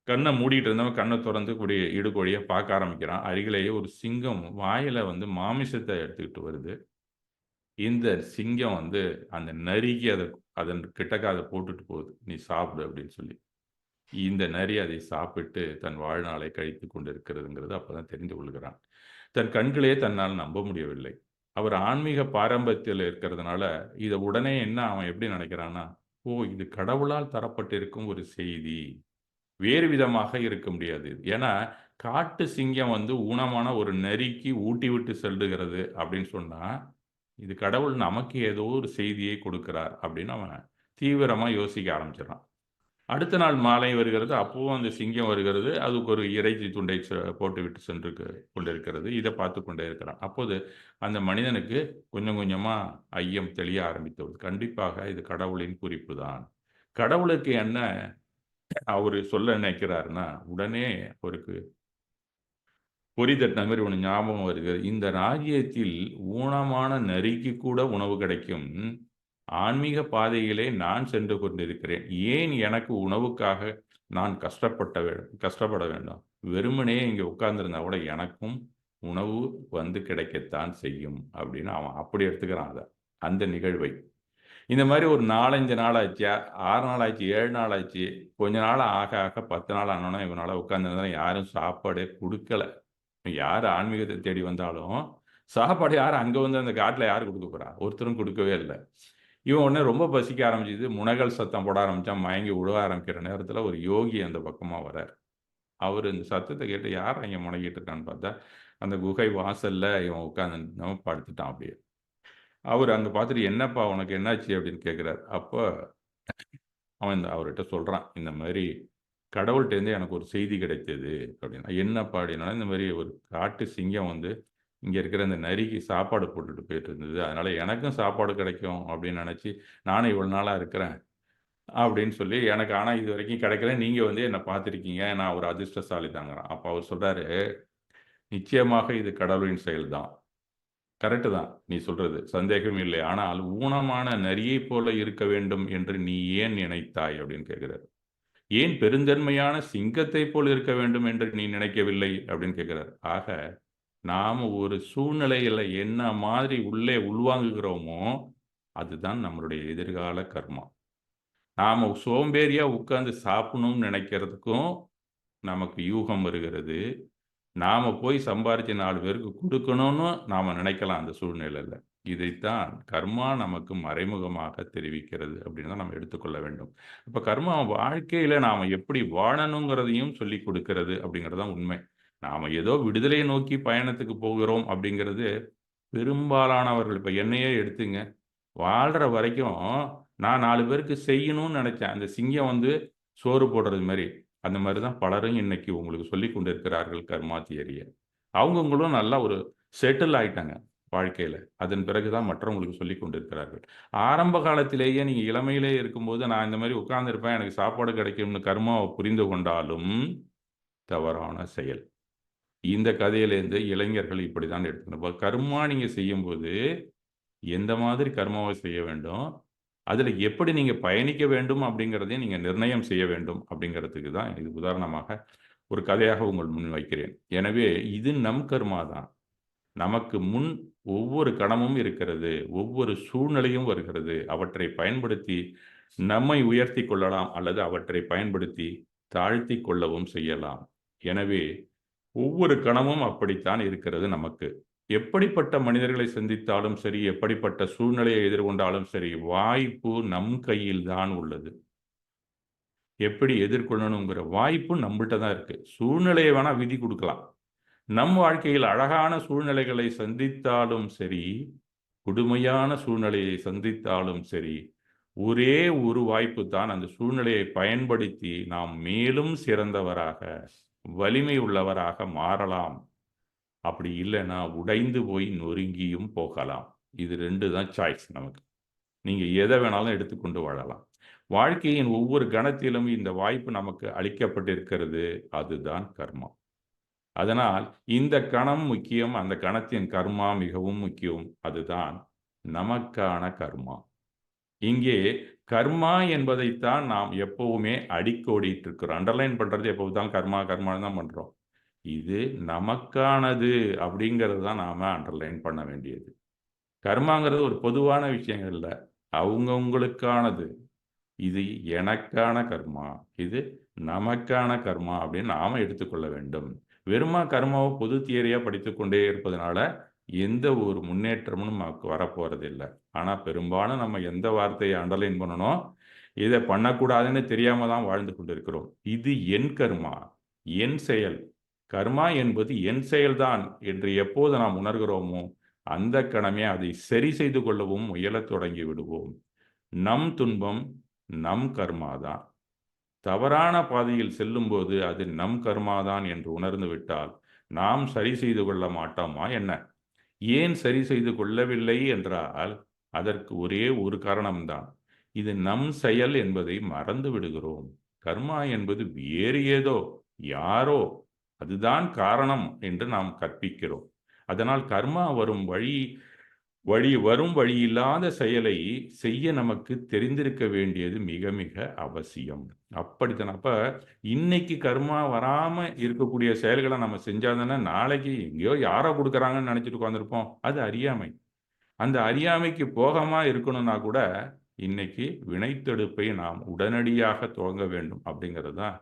கண்ண மூடிட்டு இருந்தவன் கண்ண தொறந்து கூடிய இடுக்கோழிய பார்க்க ஆரம்பிக்கிறான். அருகிலேயே ஒரு சிங்கம் வாயில வந்து மாமிசத்த எடுத்துக்கிட்டு வருது. இந்த சிங்கம் வந்து அந்த நரிக்கு அதன் கிட்டக்க அத போட்டுட்டு போகுது. "நீ சாப்பிடு" அப்படின்னு சொல்லி. இந்த நரி அதை சாப்பிட்டு தன் வாழ்நாளை கழித்துக் கொண்டிருக்கிறதுங்கிறது அப்பதான் தெரிந்து கொள்கிறான். தன் கண்களையே தன்னால் நம்ப முடியவில்லை. அவர் ஆன்மீக பாரம்பரியத்தில இருக்கிறதுனால, இத உடனே என்ன அவன் எப்படி நினைக்கிறான்னா, "ஓ! இது கடவுளால் தரப்பட்டிருக்கும் ஒரு செய்தி. வேறு விதமாக இருக்க முடியாது." ஏன்னா, காட்டு சிங்கம் வந்து ஊனமான ஒரு நரிக்கு ஊட்டிவிட்டு செல்லுகிறது அப்படின்னு சொன்னா, இது கடவுள் நமக்கு ஏதோ ஒரு செய்தியை கொடுக்கிறார் அப்படின்னு அவன் தீவிரமா யோசிக்க ஆரம்பிச்சுடுறான். அடுத்த நாள் மாலை வருகிறது. அப்பவும் அந்த சிங்கம் வருகிறது. அதுக்கு ஒரு இறைச்சி துண்டை போட்டுவிட்டு சென்று கொண்டிருக்கிறது. இத பார்த்துக் கொண்டே இருக்கிறான். அப்போது அந்த மனிதனுக்கு கொஞ்சம் கொஞ்சமா ஐயம் தெளிய ஆரம்பித்தது. கண்டிப்பாக இது கடவுளின் குறிப்பு தான். கடவுளுக்கு என்ன அவரு சொல்ல நினைக்கிறாருன்னா, உடனே அவருக்கு பொறி தட்டின மாரி ஒண்ணு ஞாபகம் வருகிறது. இந்த ராஜ்யத்தில் ஊனமான நரிக்கு கூட உணவு கிடைக்கும். ஆன்மீக பாதையிலே நான் சென்று கொண்டிருக்கிறேன். ஏன் எனக்கு உணவுக்காக நான் கஷ்டப்பட வேண்டும்? வெறுமனே இங்க உட்கார்ந்திருந்தா கூட எனக்கும் உணவு வந்து கிடைக்கத்தான் செய்யும் அப்படின்னு அவன் அப்படி எடுத்துக்கிறான் அதை, அந்த நிகழ்வை. இந்த மாதிரி ஒரு 4-5 நாள் ஆச்சு, 6 நாள் ஆச்சு, 7 நாள் ஆச்சு. கொஞ்ச நாள் ஆக ஆக 10 நாள் ஆனோன்னா இவனால உட்கார்ந்திருந்தா யாரும் சாப்பாடே குடுக்கல. யார் ஆன்மீகத்தை தேடி வந்தாலும் சாப்பாடு யார் அங்க வந்து அந்த காட்டுல யார் குடுக்க போறா? ஒருத்தரும் குடுக்கவே இல்ல. இவன் உடனே ரொம்ப பசிக்க ஆரம்பிச்சது. முனகல் சத்தம் போட ஆரம்பிச்சான். மயங்கி விழ ஆரம்பிக்கிற நேரத்துல ஒரு யோகி அந்த பக்கமா வரார். அவரு இந்த சத்தத்த கேட்டு யார்றா இங்க முனகிட்டு இருக்கான்னு பார்த்தா, அந்த குகை வாசல்ல இவன் உட்கார்ந்து படுத்துட்டான் அப்படியே. அவரு அங்க பார்த்துட்டு, "என்னப்பா உனக்கு என்னாச்சு?" அப்படின்னு கேட்கிறாரு. அப்ப அவன் அவர்ட்ட சொல்றான். இந்த மாரி கடவுள்ட்டேருந்து எனக்கு ஒரு செய்தி கிடைத்தது அப்படின்னா. என்னப்பா அப்படின்னா, இந்த மாரி ஒரு காட்டு சிங்கம் வந்து இங்க இருக்கிற இந்த நரிக்கு சாப்பாடு போட்டுட்டு போயிட்டு இருந்தது. அதனால எனக்கும் சாப்பாடு கிடைக்கும் அப்படின்னு நினைச்சு, நானும் இவ்வளவு நாளா இருக்கிறேன் அப்படின்னு சொல்லி, எனக்கு ஆனா இதுவரைக்கும் கிடைக்கல. நீங்க வந்து என்ன பார்த்துருக்கீங்க. நான் ஒரு அதிர்ஷ்டசாலி தாங்கிறான். அப்ப அவர் சொல்றாரு, "நிச்சயமாக இது கடவுளின் செயல் தான். கரெக்ட்டு தான் நீ சொல்றது. சந்தேகம் இல்லை. ஆனால் ஊனமான நரியைப் போல இருக்க வேண்டும் என்று நீ ஏன் நினைத்தாய்?" அப்படின்னு கேட்கிறாரு. "ஏன் பெருந்தன்மையான சிங்கத்தைப் போல் இருக்க வேண்டும் என்று நீ நினைக்கவில்லை?" அப்படின்னு கேட்கிறார். ஆக, நாம ஒரு சூழ்நிலையில என்ன மாதிரி உள்ளே உள்வாங்குகிறோமோ, அதுதான் நம்மளுடைய எதிர்கால கர்மா. நாம சோம்பேறியா உட்கார்ந்து சாப்பிடணும்னு நினைக்கிறதுக்கும் நமக்கு யூகம் வருகிறது. நாம போய் சம்பாரிச்சு 4 பேருக்கு குடுக்கணும்னு நாம நினைக்கலாம் அந்த சூழ்நிலையில. இதைத்தான் கர்மா நமக்கு மறைமுகமாக தெரிவிக்கிறது அப்படின்னு தான் நம்ம எடுத்துக்கொள்ள வேண்டும். அப்ப கர்மா வாழ்க்கையில நாம எப்படி வாழணுங்கிறதையும் சொல்லிக் கொடுக்கிறது அப்படிங்கிறது தான் உண்மை. நாம ஏதோ விடுதலையை நோக்கி பயணத்துக்கு போகிறோம் அப்படிங்கிறது பெரும்பாலானவர்கள் இப்ப என்னையே எடுத்துங்க. வாழ்ற வரைக்கும் நான் 4 பேருக்கு செய்யணும்னு நெனைச்சேன். அந்த சிங்கம் வந்து சோறு போடுறது மாரி. அந்த மாரி தான் பலரும் இன்னைக்கு உங்களுக்கு சொல்லிக் கொண்டிருக்கிறார்கள் கர்மா தியரிய. அவங்கவங்களும் நல்லா ஒரு செட்டில் ஆயிட்டாங்க வாழ்க்கையில. அதன் பிறகு தான் மற்றவங்களுக்கு சொல்லிக் கொண்டிருக்கிறார்கள். ஆரம்ப காலத்திலேயே நீங்க இளமையிலே இருக்கும்போது, நான் இந்த மாரி உட்கார்ந்திருப்பேன், எனக்கு சாப்பாடு கிடைக்கும்னு கர்மாவ புரிந்து கொண்டாலும் தவறான செயல். இந்த கதையிலேருந்து இளைஞர்கள் இப்படித்தான் எடுத்துக்கணும். இப்ப கர்மா நீங்க செய்யும்போது எந்த மாதிரி கர்மாவை செய்ய வேண்டும்? அதில எப்படி நீங்க பயணிக்க வேண்டும் அப்படிங்கிறதையும் நீங்க நிர்ணயம் செய்ய வேண்டும் அப்படிங்கிறதுக்கு தான் இது உதாரணமாக ஒரு கதையாக உங்கள் முன் வைக்கிறேன். எனவே இது நம் கர்மா தான். நமக்கு முன் ஒவ்வொரு கணமும் இருக்கிறது. ஒவ்வொரு சூழ்நிலையும் வருகிறது. அவற்றை பயன்படுத்தி நம்மை உயர்த்திக் கொள்ளலாம் அல்லது அவற்றை பயன்படுத்தி தாழ்த்திக் கொள்ளவும் செய்யலாம். எனவே ஒவ்வொரு கணமும் அப்படித்தான் இருக்கிறது நமக்கு. எப்படிப்பட்ட மனிதர்களை சந்தித்தாலும் சரி, எப்படிப்பட்ட சூழ்நிலையை எதிர்கொண்டாலும் சரி, வாய்ப்பு நம் கையில் தான் உள்ளது. எப்படி எதிர்கொள்ளணுங்கிற வாய்ப்பு நம்மள்ட்ட தான் இருக்கு. சூழ்நிலைய வேணா விதி குடுக்கலாம். நம் வாழ்க்கையில் அழகான சூழ்நிலைகளை சந்தித்தாலும் சரி, கொடுமையான சூழ்நிலையை சந்தித்தாலும் சரி, ஒரே ஒரு வாய்ப்பு தான் அந்த சூழ்நிலையை பயன்படுத்தி நாம் மேலும் சிறந்தவராக, வலிமை உள்ளவராக மாறலாம். அப்படி இல்லன்னா, உடைந்து போய் நொறுங்கியும் போகலாம். இது 2 தான் சாய்ஸ் நமக்கு. நீங்க எத வேணாலும் எடுத்துக்கொண்டு வாழலாம். வாழ்க்கையின் ஒவ்வொரு கணத்திலும் இந்த வாய்ப்பு நமக்கு அளிக்கப்பட்டிருக்கிறது. அதுதான் கர்மா. அதனால் இந்த கணம் முக்கியம். அந்த கணத்தின் கர்மா மிகவும் முக்கியம். அதுதான் நமக்கான கர்மா. இங்கே கர்மா என்பதைத்தான் நாம் எப்பவுமே அடிக்கோடிட்டு இருக்கிறோம். அண்டர்லைன் பண்றது எப்போதும் கர்மா, கர்மான்னு தான் பண்றோம். இது நமக்கானது அப்படிங்கிறது தான் நாம அண்டர்லைன் பண்ண வேண்டியது. கர்மாங்கிறது ஒரு பொதுவான விஷயங்கள் இல்ல. அவங்கவங்களுக்கானது. இது எனக்கான கர்மா. இது நமக்கான கர்மா அப்படின்னு நாம எடுத்துக்கொள்ள வேண்டும். வெறுமா கர்மாவ பொது தியரியா படித்துக்கொண்டே இருப்பதனால, எந்த ஒரு முன்னேற்றமும் நமக்கு வரப்போறதில்ல. ஆனா பெரும்பாலும் நம்ம எந்த வார்த்தைய அண்டர்லைன் பண்ணணும், இத பண்ணக்கூடாதுன்னு தெரியாம தான் வாழ்ந்து கொண்டிருக்கிறோம். இது என் கர்மா, என் செயல். கர்மா என்பது என் செயல்தான் என்று எப்போது நாம் உணர்கிறோமோ, அந்த கணமே அதை சரி செய்து கொள்ளவும் முயலத் தொடங்கி விடுவோம். நம் துன்பம் நம் கர்மா தான். தவறான பாதையில் செல்லும்போது அது நம் கர்மா தான் என்று உணர்ந்து விட்டால், நாம் சரி செய்து கொள்ள மாட்டோமா என்ன? ஏன் சரி செய்து கொள்ளவில்லை என்றால், அதற்கு ஒரே ஒரு காரணம் தான். இது நம் செயல் என்பதை மறந்து விடுகிறோம். கர்மா என்பது வேறு ஏதோ, யாரோ, அதுதான் காரணம் என்று நாம் கற்பிக்கிறோம். அதனால் கர்மா வரும் வழி வரும் வழி இல்லாத செயலை செய்ய நமக்கு தெரிந்திருக்க வேண்டியது மிக மிக அவசியம். அப்படித்தான். அப்ப இன்னைக்கு கர்மா வராம இருக்கக்கூடிய செயல்களை நம்ம செஞ்சாதானே நாளைக்கு எங்கேயோ யாரோ கொடுக்குறாங்கன்னு நினைச்சிட்டு உட்காந்துருப்போம். அது அறியாமை. அந்த அறியாமைக்கு போகாம இருக்கணும்னா கூட இன்னைக்கு வினைத்தெடுப்பை நாம் உடனடியாக துவங்க வேண்டும் அப்படிங்கிறது தான்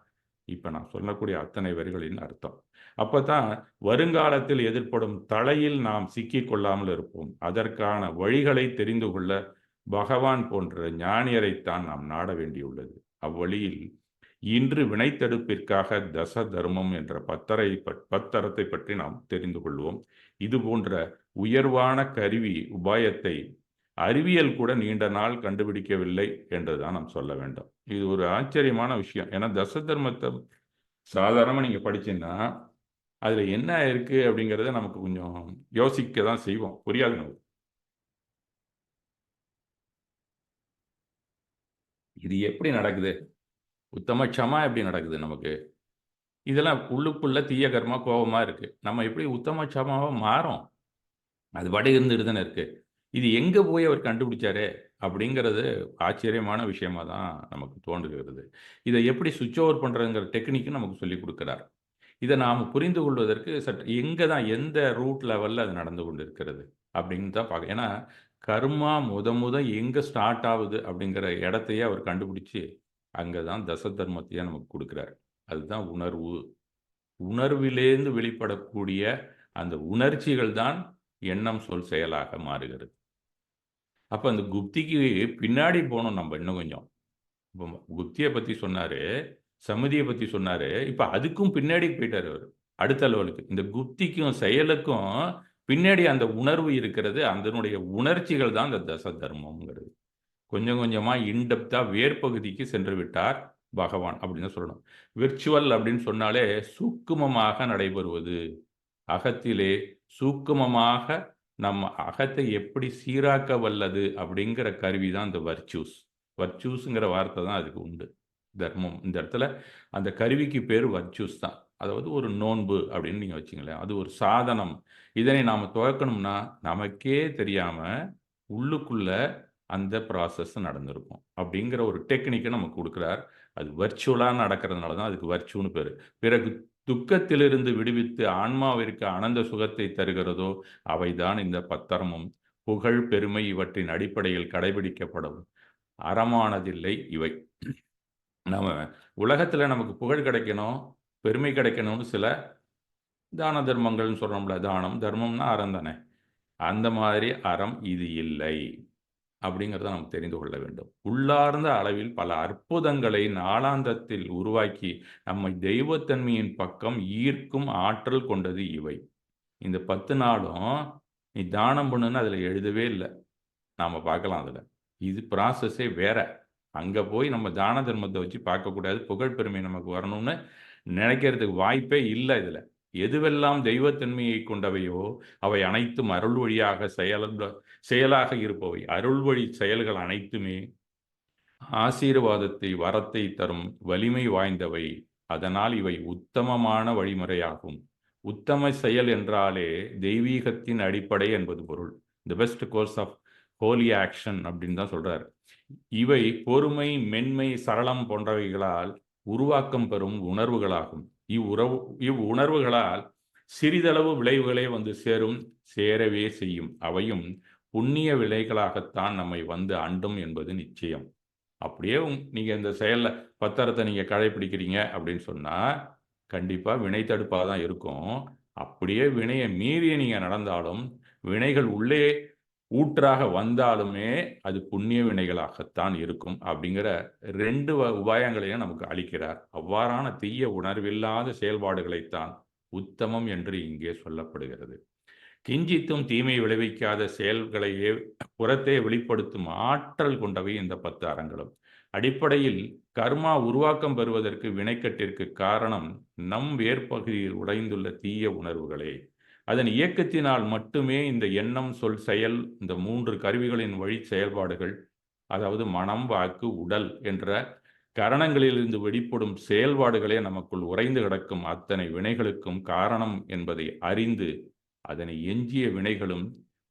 இப்ப நான் சொல்லக்கூடிய அத்தனை வரிகளின் அர்த்தம். அப்பதான் வருங்காலத்தில் எதிர்ப்படும் தளையில் நாம் சிக்கிக் கொள்ளாமல் இருப்போம். அதற்கான வழிகளை தெரிந்து கொள்ள பகவான் போன்ற ஞானியரைத்தான் நாம் நாட வேண்டியுள்ளது. அவ்வழியில் இன்று வினைத்தெடுப்பிற்காக தச தர்மம் என்ற பத்தரத்தை பற்றி நாம் தெரிந்து கொள்வோம். இது போன்ற உயர்வான கருவி உபாயத்தை அறிவியல் கூட நீண்ட நாள் கண்டுபிடிக்கவில்லை என்றுதான் நாம் சொல்ல வேண்டும். இது ஒரு ஆச்சரியமான விஷயம். ஏன்னா தச தர்மத்தை சாதாரணமா நீங்க படிச்சீங்கன்னா அதுல என்ன இருக்கு அப்படிங்கிறத நமக்கு கொஞ்சம் யோசிக்க தான் செய்வோம். புரியாது நமக்கு. இது எப்படி நடக்குது? உத்தம க்ஷமா எப்படி நடக்குது நமக்கு? இதெல்லாம் உள்ளுக்குள்ள தீய கர்மா, கோபமா இருக்கு. நம்ம எப்படி உத்தம க்ஷமாவா மாறோம்? அது பாட்டுக்கு இருந்துட்டு தானே இருக்கு. இது எங்க போய் அவர் கண்டுபிடிச்சாரு? அப்படிங்கிறது ஆச்சரியமான விஷயமா தான் நமக்கு தோன்றுகிறது. இதை எப்படி ஸ்விட்ச் ஓவர் பண்றதுங்கிற டெக்னிக்கும் நமக்கு சொல்லிக் குடுக்கிறார். இதை நாம் புரிந்து கொள்வதற்கு சற்று எங்க தான் எந்த ரூட் லெவல்ல அது நடந்து கொண்டிருக்கிறது அப்படின்னு தான் பார்க்க. ஏன்னா கர்மா முத எங்க ஸ்டார்ட் ஆகுது அப்படிங்கிற இடத்தையே அவர் கண்டுபிடிச்சு அங்கே தான் தச தர்மத்தையே நமக்கு கொடுக்குறாரு. அதுதான் உணர்வு. உணர்விலேந்து வெளிப்படக்கூடிய அந்த உணர்ச்சிகள் தான் எண்ணம், சொல், செயலாக மாறுகிறது. அப்ப அந்த குப்திக்கு பின்னாடி போனோம் நம்ம இன்னும் கொஞ்சம். இப்போ குப்தியை பத்தி சொன்னாரு, சமிதியை பத்தி சொன்னாரு. இப்ப அதுக்கும் பின்னாடி போயிட்டாரு அவரு. அடுத்த லெவலுக்கு. இந்த குப்திக்கும் செயலுக்கும் பின்னாடி அந்த உணர்வு இருக்கிறது. அதனுடைய உணர்ச்சிகள் தான் அந்த தச தர்மம்ங்கிறது. கொஞ்சம் கொஞ்சமா இன்டெப்த்தா வேர்பகுதிக்கு சென்று விட்டார் பகவான் அப்படின்னு சொல்லணும். விர்ச்சுவல் அப்படின்னு சொன்னாலே சூக்குமமாக நடைபெறுவது. அகத்திலே சூக்குமமாக நம்ம அகத்தை எப்படி சீராக்க வல்லது அப்படிங்கிற கருவி தான் இந்த வர்ச்சூஸ். வர்ச்சூஸுங்கிற வார்த்தை தான் அதுக்கு உண்டு. தர்மம் இந்த இடத்துல அந்த கருவிக்கு பேர் வர்ச்சூஸ் தான். அதாவது ஒரு நோன்பு அப்படின்னு நீங்க வச்சுங்களேன். அது ஒரு சாதனம். இதனை நாம துவக்கணும்னா நமக்கே தெரியாம உள்ளுக்குள்ள அந்த ப்ராசஸ் நடந்திருக்கும். அப்படிங்கிற ஒரு டெக்னிக்கை நமக்கு கொடுக்குறார். அது வர்ச்சுவலா நடக்கிறதுனால தான் அதுக்கு வர்ச்சுன்னு பேரு. பிறகு துக்கத்திலிருந்து விடுவித்து ஆன்மாவிற்கு ஆனந்த சுகத்தை தருகிறதோ அவைதான் இந்த பத்தரமும். புகழ், பெருமை இவற்றின் அடிப்படையில் கடைபிடிக்கப்படும் அறமானதில்லை இவை. நம்ம உலகத்துல நமக்கு புகழ் கிடைக்கணும், பெருமை கிடைக்கணும்னு சில தான தர்மங்கள்னு சொல்றோம்ல, தானம், தர்மம்னா அறம் தானே. அந்த மாதிரி அறம் இது இல்லை. அப்படிங்கிறத நாம் தெரிந்து கொள்ள வேண்டும். உள்ளார்ந்த அளவில் பல அற்புதங்களை நாளாந்தத்தில் உருவாக்கி நம்மை தெய்வத்தன்மையின் பக்கம் ஈர்க்கும் ஆற்றல் கொண்டது இவை. இந்த 10 நாளும் நீ தானம் பண்ணுன்னு அதில் எழுதவே இல்லை. நாம் பார்க்கலாம் அதில். இது ப்ராசஸே வேற. அங்கே போய் நம்ம தான தர்மத்தை வச்சு பார்க்கக்கூடாது. புகழ் பெருமை நமக்கு வரணும்னு நினைக்கிறதுக்கு வாய்ப்பே இல்லை இதில். எதுவெல்லாம் தெய்வத்தன்மையை கொண்டவையோ அவை அனைத்தும் அருள் வழியாக செயலாக இருப்பவை. அருள் வழி செயல்கள் அனைத்துமே ஆசீர்வாதத்தை, வரத்தை தரும் வலிமை வாய்ந்தவை. அதனால் இவை உத்தமமான வழிமுறையாகும். உத்தம செயல் என்றாலே தெய்வீகத்தின் அடிப்படை என்பது பொருள். The best course of holy action அப்படின்னு தான் சொல்றாரு. இவை பொறுமை, மென்மை, சரளம் போன்றவைகளால் உருவாக்கம் பெறும் உணர்வுகளாகும். இவ்வுணர்வுகளால் சிறிதளவு விளைவுகளே வந்து சேரவே செய்யும். அவையும் புண்ணிய விளைகளாகத்தான் நம்மை வந்து அண்டும் என்பது நிச்சயம். அப்படியே நீங்க இந்த செயல்ல பத்தரத்தை நீங்க கடைபிடிக்கிறீங்க அப்படின்னு சொன்னா கண்டிப்பா வினை தடுப்பாக தான் இருக்கும். அப்படியே வினையை மீறி நீங்க நடந்தாலும் வினைகள் உள்ளே ஊற்றாக வந்தாலுமே அது புண்ணிய வினைகளாகத்தான் இருக்கும் அப்படிங்கிற 2 உபாயங்களையும் நமக்கு அளிக்கிறார். அவ்வாறான தீய உணர்வில்லாத செயல்பாடுகளைத்தான் உத்தமம் என்று இங்கே சொல்லப்படுகிறது. கிஞ்சித்தும் தீமை விளைவிக்காத செயல்களையே புறத்தே வெளிப்படுத்தும் ஆற்றல் கொண்டவை இந்த 10 அறங்களும். அடிப்படையில் கர்மா உருவாக்கம் பெறுவதற்கு வினைக்கட்டிற்கு காரணம் நம் வேர்பகுதியில் உடைந்துள்ள தீய உணர்வுகளே. அதன் இயக்கத்தினால் மட்டுமே இந்த எண்ணம், சொல், செயல் இந்த 3 கருவிகளின் வழி செயல்பாடுகள், அதாவது மனம், வாக்கு, உடல் என்ற கரணங்களிலிருந்து வெளிப்படும் செயல்பாடுகளே நமக்குள் உறைந்து கிடக்கும் அத்தனை வினைகளுக்கும் காரணம் என்பதை அறிந்து அதனை எஞ்சிய வினைகளும்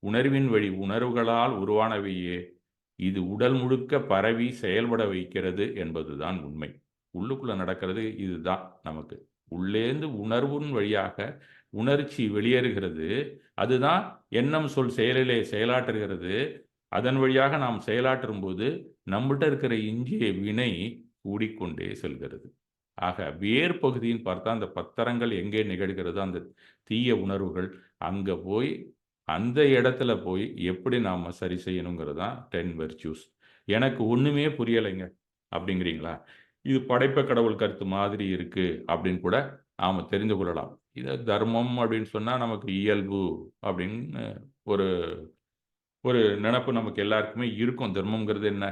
உணர்வின் வழி உணர்வுகளால் உருவானவையே இது உடல் முழுக்க பரவி செயல்பட வைக்கிறது என்பதுதான் உண்மை. உள்ளுக்குள்ள நடக்கிறது இதுதான் நமக்கு. உள்ளேந்து உணர்வின் வழியாக உணர்ச்சி வெளியேறுகிறது. அதுதான் எண்ணம், சொல், செயலிலே செயலாற்றுகிறது. அதன் வழியாக நாம் செயலாற்றும்போது நம்மிட்ட இருக்கிற இன்றைய வினை கூடிக்கொண்டே செல்கிறது. ஆக வேர் பகுதின்னு பார்த்தா அந்த பத்தரங்கள் எங்கே நிகழ்கிறதோ அந்த தீய உணர்வுகள் அங்க போய் அந்த இடத்துல போய் எப்படி நாம சரி செய்யணுங்கிறது தான் 10 வெர்ச்சூஸ். எனக்கு ஒண்ணுமே புரியலைங்க அப்படிங்கிறீங்களா? இது படைப்ப கடவுள் கருத்து மாதிரி இருக்கு அப்படின்னு கூட நாம தெரிந்து கொள்ளலாம். இத தர்மம் அப்படின்னு சொன்னா நமக்கு இயல்பு அப்படின்னு ஒரு ஒரு நினப்பு நமக்கு எல்லாருக்குமே இருக்கும். தர்மம்ங்கிறது என்ன?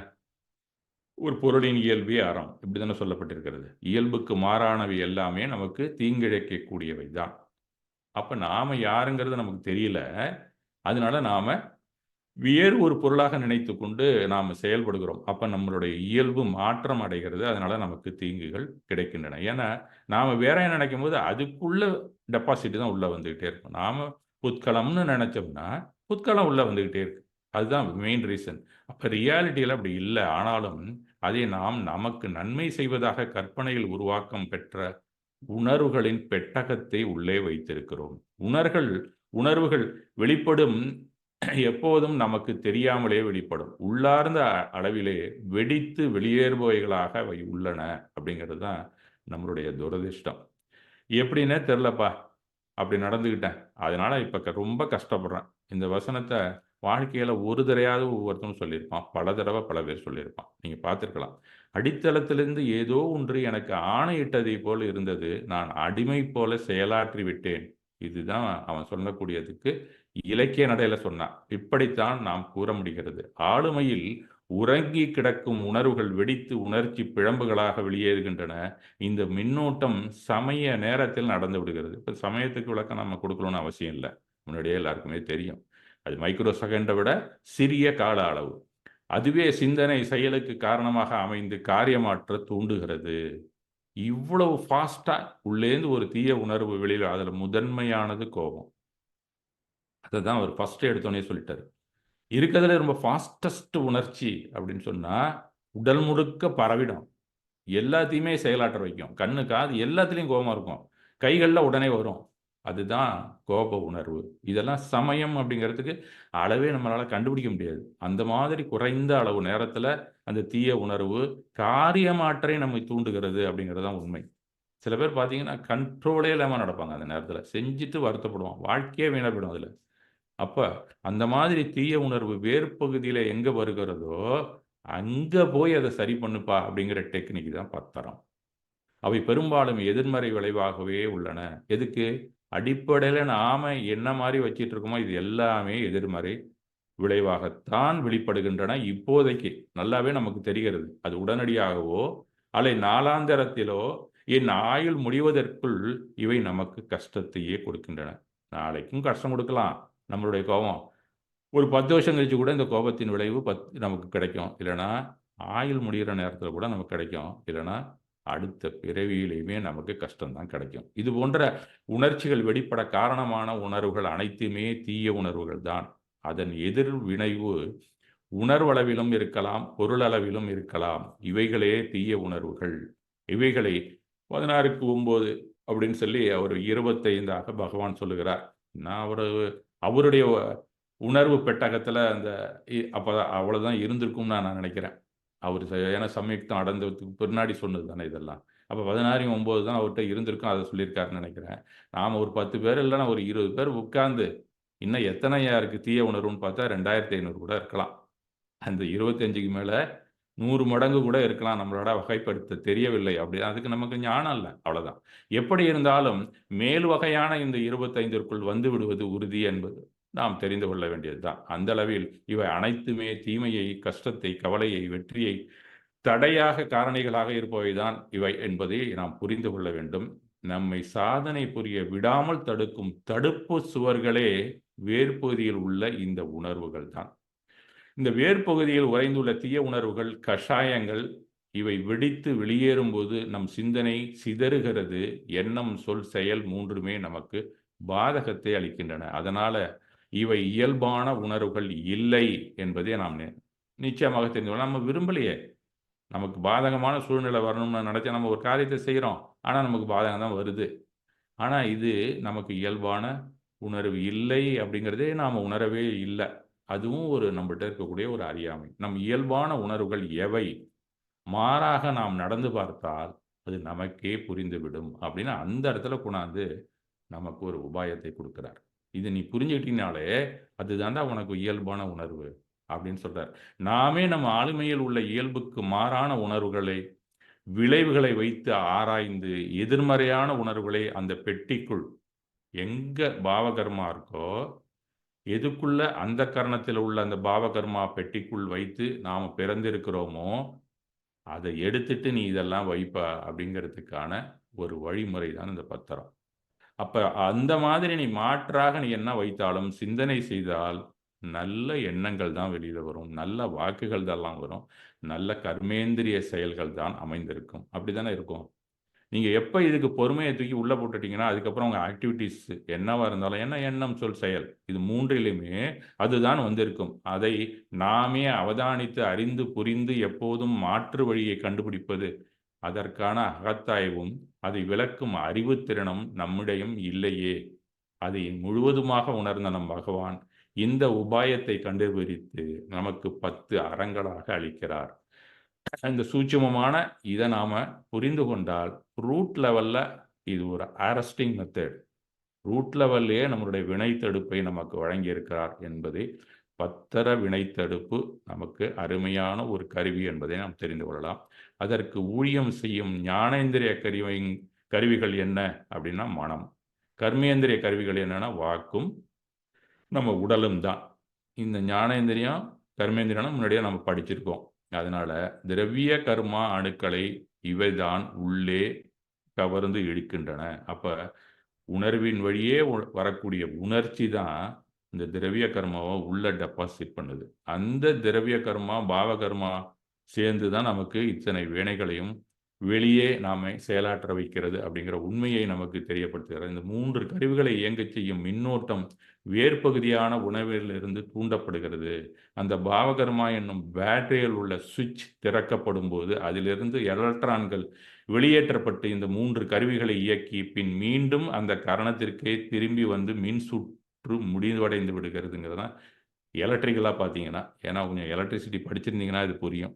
ஒரு பொருளின் இயல்பே அறம். இப்படித்தானே சொல்லப்பட்டிருக்கிறது. இயல்புக்கு மாறானவை எல்லாமே நமக்கு தீங்கிழைக்கக்கூடியவை தான். அப்ப நாம யாருங்கிறது நமக்கு தெரியல. அதனால நாம வேறு ஒரு பொருளாக நினைத்துக் கொண்டு நாம செயல்படுகிறோம். அப்ப நம்மளுடைய இயல்பு மாற்றம் அடைகிறது. அதனால நமக்கு தீங்குகள் கிடைக்கின்றன. ஏன்னா, நாம வேற நினைக்கும்போது அதுக்குள்ள டெபாசிட் தான் உள்ள வந்துகிட்டே இருக்கும். நாம புத்கலம்னு நினைச்சோம்னா, புத்கலம் உள்ள வந்துகிட்டே இருக்கு. அதுதான் மெயின் ரீசன். அப்ப ரியாலிட்டில அப்படி இல்ல. ஆனாலும் அதை நாம் நமக்கு நன்மை செய்வதாக கற்பனையில் உருவாக்கம் பெற்ற உணர்வுகளின் பெட்டகத்தை உள்ளே வைத்திருக்கிறோம். உணர்வுகள் வெளிப்படும் எப்போதும் நமக்கு தெரியாமலே வெளிப்படும். உள்ளார்ந்த அளவிலே வெடித்து வெளியேறுபவைகளாக அவை உள்ளன அப்படிங்கிறது தான் நம்மளுடைய துரதிர்ஷ்டம். எப்படின்னே தெரியலப்பா. அப்படி நடந்துக்கிட்டேன். அதனால இப்ப ரொம்ப கஷ்டப்படுறேன். இந்த வசனத்த வாழ்க்கையில ஒரு தடவையாவது ஒவ்வொருத்தனும் சொல்லியிருப்பான். பல தடவ பல பேர் சொல்லியிருப்பான். நீங்க பார்த்திருக்கலாம். அடித்தளத்திலிருந்து ஏதோ ஒன்று எனக்கு ஆணையிட்டதைப் போல இருந்தது. நான் அடிமை போல செயலாற்றி விட்டேன். இதுதான் அவன் சொல்லக்கூடியதுக்கு இலக்கிய நடையில சொன்னான். இப்படித்தான் நாம் கூற முடிகிறது. ஆளுமையில் உறங்கி கிடக்கும் உணர்வுகள் வெடித்து உணர்ச்சி பிழம்புகளாக வெளியேறுகின்றன. இந்த மின்னோட்டம் சமய நேரத்தில் நடந்து விடுகிறது. இப்ப சமயத்துக்கு விளக்கம் நம்ம கொடுக்கணும்னு அவசியம் இல்ல. முன்னாடியே எல்லாருக்குமே தெரியும். அது மைக்ரோ செகண்ட விட சிறிய கால அளவு. அதுவே சிந்தனை செயலுக்கு காரணமாக அமைந்து காரியமாற்ற தூண்டுகிறது. இவ்வளவு ஃபாஸ்ட்டா உள்ளேந்து ஒரு தீய உணர்வு வெளியில அதுல முதன்மையானது கோபம். அததான் அவர் ஃபர்ஸ்ட் எடுத்தோனே சொல்லிட்டாரு. இருக்கிறதுல ரொம்ப ஃபாஸ்டஸ்ட் உணர்ச்சி அப்படின்னு சொன்னா, உடல் முழுக்க பரவிடும். எல்லாத்தையுமே செயலாற்ற வைக்கும். கண்ணு, காது எல்லாத்துலயும் கோபம் இருக்கும். கைகள்ல உடனே வரும். அதுதான் கோப உணர்வு. இதெல்லாம் சமயம் அப்படிங்கிறதுக்கு அளவே நம்மளால கண்டுபிடிக்க முடியாது. அந்த மாதிரி குறைந்த அளவு நேரத்துல அந்த தீய உணர்வு காரியமாற்றை நம்மை தூண்டுகிறது அப்படிங்கிறது தான் உண்மை. சில பேர் பார்த்தீங்கன்னா, கண்ட்ரோலே இல்லாம நடப்பாங்க அந்த நேரத்துல. செஞ்சுட்டு வருத்தப்படுவான். வாழ்க்கையே வீணா போயிடும் அதுல. அப்ப அந்த மாதிரி தீய உணர்வு வேர் பகுதியில எங்க வருகிறதோ, அங்க போய் அத சரி பண்ணுப்பா அப்படிங்கிற டெக்னிக் தான் பத்தரம். அவை பெரும்பாலும் எதிர்மறை விளைவாகவே உள்ளன. எதுக்கு? அடிப்படையில நாம என்ன மாரி வச்சிட்டு இருக்கோமோ, இது எல்லாமே எதிர்மறை விளைவாகத்தான் வெளிப்படுகின்றன இப்போதைக்கு. நல்லாவே நமக்கு தெரிகிறது. அது உடனடியாகவோ, அல்லது நாளாந்தரத்திலோ, என் ஆயுள் முடிவதற்குள் இவை நமக்கு கஷ்டத்தையே கொடுக்கின்றன. நாளைக்கும் கஷ்டம் கொடுக்கலாம். நம்மளுடைய கோபம். ஒரு 10 வருஷம் கழிச்சு கூட இந்த கோபத்தின் விளைவு நமக்கு கிடைக்கும். இல்லன்னா, ஆயுள் முடியிற நேரத்தில கூட நமக்கு கிடைக்கும். இல்லன்னா, அடுத்த பிறவியிலேயுமே நமக்கு கஷ்டம் தான் கிடைக்கும். இது போன்ற உணர்ச்சிகள் வெளிப்பட காரணமான உணர்வுகள் அனைத்துமே தீய உணர்வுகள் தான். அதன் எதிர்விளைவு உணர்வளவிலும் இருக்கலாம், பொருளளவிலும் இருக்கலாம். இவைகளே தீய உணர்வுகள். இவைகளை 16க்கு 9 அப்படின்னு சொல்லி அவர் 25ஆக பகவான் சொல்லுகிறார். நான் அவருடைய உணர்வு பெட்டகத்துல அந்த அப்ப அவ்வளவுதான் இருந்திருக்கும்னு நான் நினைக்கிறேன். அவரு ஏன்னா சமயுக்தம் அடைந்ததுக்கு பின்னாடி சொன்னது தானே இதெல்லாம். அப்ப 16 9 தான் அவர்ட்ட இருந்திருக்கும். அத சொல்லியிருக்காருன்னு நினைக்கிறேன். நாம ஒரு 10 பேர் இல்லன்னா ஒரு 20 பேர் உட்கார்ந்து, இன்னும் எத்தனையா இருக்கு தீய உணர்வுன்னு பார்த்தா 2500 கூட இருக்கலாம். அந்த 25க்கு மேல 100 மடங்கு கூட இருக்கலாம். நம்மளோட வகைப்படுத்த தெரியவில்லை. அப்படி அதுக்கு நமக்கு ஞானம் இல்ல. அவ்வளவுதான். எப்படி இருந்தாலும் மேல் வகையான இந்த 25ற்குள் வந்து விடுவது உறுதி என்பது நாம் தெரிந்து கொள்ள வேண்டியது தான். அந்த அளவில் இவை அனைத்துமே தீமையை, கஷ்டத்தை, கவலையை, வெற்றியை தடையாக காரணிகளாக இருப்பவை தான் இவை என்பதை நாம் புரிந்து கொள்ள வேண்டும். நம்மை சாதனை புரிய விடாமல் தடுக்கும் தடுப்பு சுவர்களே வேர்ப்பகுதியில் உள்ள இந்த உணர்வுகள் தான். இந்த வேர்ப்பகுதியில் உறைந்துள்ள தீய உணர்வுகள், கஷாயங்கள் இவை வெடித்து வெளியேறும்போது நம் சிந்தனை சிதறுகிறது. எண்ணம், சொல், செயல் 3மே நமக்கு பாதகத்தை அளிக்கின்றன. அதனால இவை இயல்பான உணர்வுகள் இல்லை என்பதை நாம் நிச்சயமாக தெரிந்து கொள்ளலாம். நம்ம விரும்பலையே. நமக்கு பாதகமான சூழ்நிலை வரணும்னு நினைச்சா நம்ம ஒரு காரியத்தை செய்கிறோம். ஆனால் நமக்கு பாதகம் தான் வருது. ஆனால் இது நமக்கு இயல்பான உணர்வு இல்லை அப்படிங்கிறதே நாம் உணரவே இல்லை. அதுவும் ஒரு நம்மகிட்ட இருக்கக்கூடிய ஒரு அறியாமை. நம் இயல்பான உணர்வுகள் எவை? மாறாக நாம் நடந்து பார்த்தால் அது நமக்கே புரிந்துவிடும் அப்படின்னு அந்த இடத்துல கொண்டாந்து நமக்கு ஒரு உபாயத்தை கொடுக்கிறார். இது நீ புரிஞ்சுக்கிட்டீங்கனாலே அதுதான்டா உனக்கு இயல்பான உணர்வு அப்படின்னு சொல்றார். நாமே நம்ம ஆளுமையில் உள்ள இயல்புக்கு மாறான உணர்வுகளை விளைவுகளை வைத்து ஆராய்ந்து எதிர்மறையான உணர்வுகளை அந்த பெட்டிக்குள் எங்க பாவகர்மா இருக்கோ எதுக்குள்ள அந்த கரணத்தில் உள்ள அந்த பாவகர்மா பெட்டிக்குள் வைத்து நாம் பிறந்திருக்கிறோமோ அதை எடுத்துட்டு நீ இதெல்லாம் வைப்ப அப்படிங்கிறதுக்கான ஒரு வழிமுறை தான் இந்த பத்திரம். அப்ப அந்த மாதிரி நீ மாற்றாக நீ என்ன வைத்தாலும் சிந்தனை செய்தால் நல்ல எண்ணங்கள் தான் வெளியில வரும். நல்ல வாக்குகள் தான் வரும். நல்ல கர்மேந்திரிய செயல்கள் தான் அமைந்திருக்கும். அப்படித்தானே இருக்கும். நீங்க எப்ப இதுக்கு பொறுமையை தூக்கி உள்ள போட்டுட்டீங்கன்னா, அதுக்கப்புறம் உங்க ஆக்டிவிட்டீஸ் என்னவா இருந்தாலும் என்ன எண்ணம், சொல், செயல் இது 3லுமே அதுதான் வந்திருக்கும். அதை நாமே அவதானித்து, அறிந்து, புரிந்து எப்போதும் மாற்று வழியை கண்டுபிடிப்பது, அதற்கான அகத்தாய்வும், அதை விளக்கும் அறிவுத்திறனும் நம்மிடையும் இல்லையே. அதை முழுவதுமாக உணர்ந்த நம் பகவான் இந்த உபாயத்தை கண்டுபிடித்து நமக்கு 10 அறங்களாக அளிக்கிறார். இந்த சூட்சுமமான இதை நாம புரிந்து கொண்டால் ரூட் லெவல்ல இது ஒரு அரஸ்டிங் மெத்தட். ரூட் லெவல்லையே நம்மளுடைய வினை தடுப்பை நமக்கு வழங்கியிருக்கிறார் என்பதை பத்தர வினை தடுப்பு நமக்கு அருமையான ஒரு கருவி என்பதை நாம் தெரிந்து கொள்ளலாம். அதற்கு ஊழியம் செய்யும் ஞானேந்திரிய கருவிகள் என்ன அப்படின்னா மனம். கர்மேந்திரிய கருவிகள் என்னன்னா வாக்கும் நம்ம உடலும் தான். இந்த ஞானேந்திரியம் கர்மேந்திரியம் முன்னாடியே நம்ம படிச்சிருக்கோம். அதனால திரவிய கர்மா அணுக்களை இவைதான் உள்ளே கவர்ந்து இழுக்கின்றன. அப்ப உணர்வின் வழியே வரக்கூடிய உணர்ச்சி தான் இந்த திரவிய கர்மாவை உள்ள டெபாசிட் பண்ணுது. அந்த திரவிய கர்மா பாவ கர்மா சேர்ந்து தான் நமக்கு இத்தனை வினைகளையும் வெளியே நாம செயலாற்ற வைக்கிறது அப்படிங்கிற உண்மையை நமக்கு தெரியப்படுத்துகிறது. இந்த 3 கருவிகளை இயங்கச் செய்யும் மின்னோட்டம் வேர்பகுதியான உணவிலிருந்து தூண்டப்படுகிறது. அந்த பாவகர்மா என்னும் பேட்டரியில் உள்ள சுவிட்ச் திறக்கப்படும் போது அதிலிருந்து எலக்ட்ரான்கள் வெளியேற்றப்பட்டு இந்த 3 கருவிகளை இயக்கி பின் மீண்டும் அந்த கரணத்திற்கே திரும்பி வந்து மின் சுற்று முடிவடைந்து விடுகிறதுங்கிறது தான் எலக்ட்ரிக்கலாக பார்த்தீங்கன்னா. ஏன்னா கொஞ்சம் எலக்ட்ரிசிட்டி படிச்சிருந்தீங்கன்னா இது புரியும்.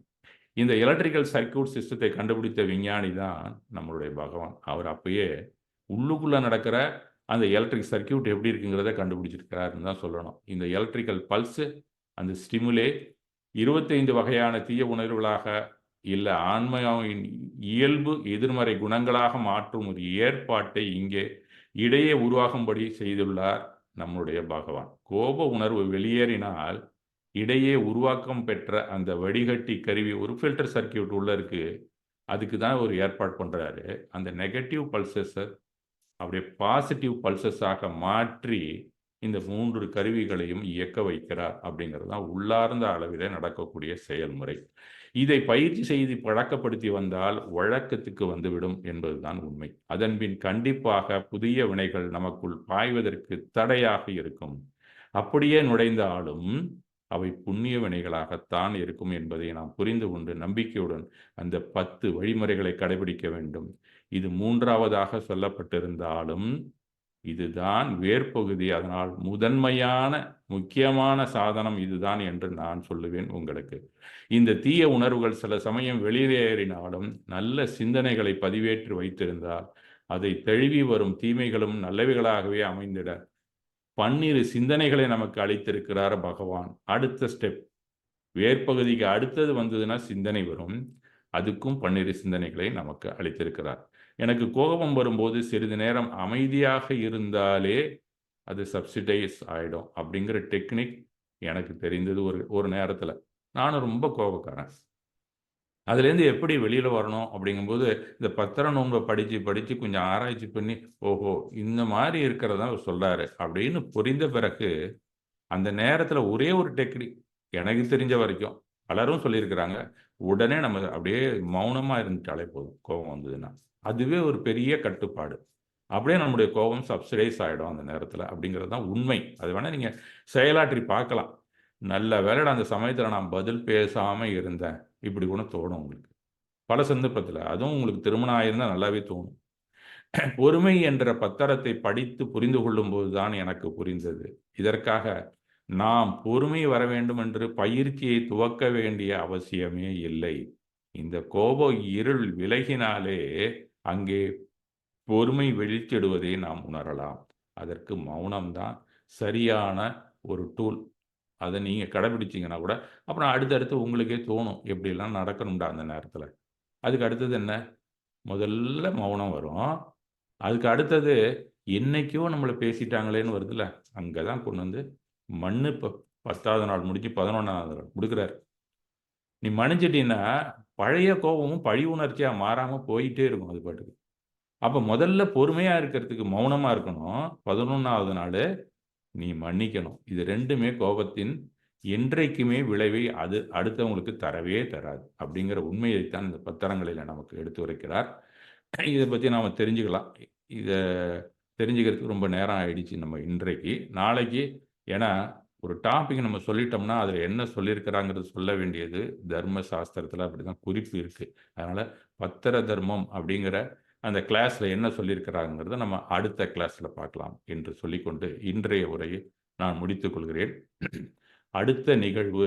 இந்த எலக்ட்ரிக்கல் சர்க்யூட் சிஸ்டத்தை கண்டுபிடித்த விஞ்ஞானி தான் நம்மளுடைய பகவான். அவர் அப்பயே உள்ளுக்குள்ள நடக்கிற அந்த எலக்ட்ரிக் சர்க்யூட் எப்படி இருக்குங்கிறத கண்டுபிடிச்சிருக்கிறாருன்னு தான் சொல்லணும். இந்த எலக்ட்ரிக்கல் பல்ஸ் அந்த ஸ்டிமுலே 25 வகையான தீய உணர்வுகளாக இல்லை ஆன்மாவின் இயல்பு எதிர்மறை குணங்களாக மாற்றும் ஒரு ஏற்பாட்டை இங்கே இடையே உருவாகும்படி செய்துள்ளார் நம்முடைய பகவான். கோப உணர்வு வெளியேறினால் இடையே உருவாக்கம் பெற்ற அந்த வடிகட்டி கருவி ஒரு ஃபில்டர் சர்க்யூட் உள்ள இருக்கு. அதுக்கு தான் ஒரு ஏற்பாடு பண்றாரு. அந்த நெகட்டிவ் பல்சஸை அப்படியே பாசிட்டிவ் பல்சஸாக மாற்றி இந்த 3 கருவிகளையும் இயக்க வைக்கிறார் அப்படிங்கிறது தான் உள்ளார்ந்த அளவிலே நடக்கக்கூடிய செயல்முறை. இதை பயிற்சி செய்து பழக்கப்படுத்தி வந்தால் வழக்கத்துக்கு வந்துவிடும் என்பதுதான் உண்மை. அதன்பின் கண்டிப்பாக புதிய வினைகள் நமக்குள் பாய்வதற்கு தடையாக இருக்கும். அப்படியே நுழைந்தாலும் அவை புண்ணிய வினைகளாகத்தான் இருக்கும் என்பதை நாம் புரிந்து கொண்டு நம்பிக்கையுடன் அந்த 10 வழிமுறைகளை கடைபிடிக்க வேண்டும். இது 3வதாக சொல்லப்பட்டிருந்தாலும் இதுதான் வேர்பகுதி. அதனால் முதன்மையான முக்கியமான சாதனம் இதுதான் என்று நான் சொல்லுவேன் உங்களுக்கு. இந்த தீய உணர்வுகள் சில சமயம் வெளியேறினாலும் நல்ல சிந்தனைகளை பதிவேற்றி வைத்திருந்தால் அதை தழுவி வரும் தீமைகளும் நல்லவைகளாகவே அமைந்திட 12 சிந்தனைகளை நமக்கு அளித்திருக்கிறார் பகவான். அடுத்த ஸ்டெப் வேர்பகுதிக்கு அடுத்தது வந்ததுன்னா சிந்தனை வரும். அதுக்கும் 12 சிந்தனைகளை நமக்கு அளித்திருக்கிறார். எனக்கு கோபம் வரும்போது சிறிது நேரம் அமைதியாக இருந்தாலே அது சப்சிடைஸ் ஆகிடும் அப்படிங்கிற டெக்னிக் எனக்கு தெரிந்தது ஒரு நேரத்தில். நானும் ரொம்ப கோபக்காரன். அதுலேருந்து எப்படி வெளியில் வரணும் அப்படிங்கும்போது இந்த பத்திர நோன்பை படித்து கொஞ்சம் ஆராய்ச்சி பண்ணி ஓஹோ இந்த மாதிரி இருக்கிறதா அவர் சொல்கிறாரு அப்படின்னு புரிந்த பிறகு அந்த நேரத்தில் ஒரே ஒரு டெக்னிக் எனக்கு தெரிஞ்ச வரைக்கும் பலரும் சொல்லியிருக்கிறாங்க. உடனே நம்ம அப்படியே மௌனமாக இருந்துட்டாலே போதும் கோபம் வந்ததுன்னா. அதுவே ஒரு பெரிய கட்டுப்பாடு. அப்படியே நம்முடைய கோபம் சப்சிடைஸ் ஆயிடும் அந்த நேரத்துல. அப்படிங்கிறது தான் உண்மை. அது வேணா நீங்க செயலாற்றி பார்க்கலாம். நல்ல வேளைடா அந்த சமயத்துல நான் பதில் பேசாம இருந்தேன். இப்படி கூட தோணும் உங்களுக்கு. பல சந்தர்ப்பத்துல. அதுவும் உங்களுக்கு திருமணம் ஆயிருந்தா நல்லாவே தோணும். பொறுமை என்ற பத்திரத்தை படித்து புரிந்து கொள்ளும்போது தான் எனக்கு புரிந்தது. இதற்காக நாம் பொறுமை வர வேண்டும் என்று பயிற்சியை துவக்க வேண்டிய அவசியமே இல்லை. இந்த கோப இருள் விலகினாலே அங்கே பொறுமை வெளிச்சிடுவதை நாம் உணரலாம். அதற்கு மௌனம் தான் சரியான ஒரு டூல். அத நீங்க கடைபிடிச்சீங்கன்னா கூட, அப்புறம் அடுத்தடுத்து உங்களுக்கே தோணும். எப்படிலாம் நடக்கணும்டா அந்த நேரத்துல. அதுக்கு அடுத்தது என்ன? முதல்ல மௌனம் வரும். அதுக்கு அடுத்தது, என்னைக்கோ நம்மள பேசிட்டாங்களேன்னு வருதுல்ல, அங்க தான் கொண்டு வந்து மன்னு 10வது நாள் முடிஞ்சு 11வது நாள் குடுக்குறாரு. நீ மன்னிச்சிட்டீன்னா, பழைய கோவமும் பழி உணர்ச்சியா மாறாம போயிட்டே இருக்கும் அது பாட்டுக்கு. அப்ப முதல்ல பொறுமையா இருக்கிறதுக்கு மௌனமா இருக்கணும். 11வது நாளு நீ மன்னிக்கணும். இது 2மே கோபத்தின் என்றைக்குமே விளைவை அது அடுத்தவங்களுக்கு தரவே தராது. அப்படிங்கிற உண்மையைத்தான் இந்த பத்திரங்களில நமக்கு எடுத்துரைக்கிறார். இத பத்தி நாம தெரிஞ்சுக்கலாம். இத தெரிஞ்சுக்கிறதுக்கு ரொம்ப நேரம் ஆயிடுச்சு நம்ம இன்றைக்கு. நாளைக்கு ஏன்னா, ஒரு டாபிக் நம்ம சொல்லிட்டோம்னா, அதில என்ன சொல்லியிருக்கிறாங்கிறது சொல்ல வேண்டியது தர்ம சாஸ்திரத்தில அப்படிதான் குறிப்பு இருக்கு. அதனால பத்திர தர்மம் அப்படிங்கிற அந்த கிளாஸ்ல என்ன சொல்லியிருக்கிறாங்கிறத நம்ம அடுத்த கிளாஸ்ல பார்க்கலாம் என்று சொல்லிக்கொண்டு, இன்றைய உரையை நான் முடித்துக் கொள்கிறேன். அடுத்த நிகழ்வு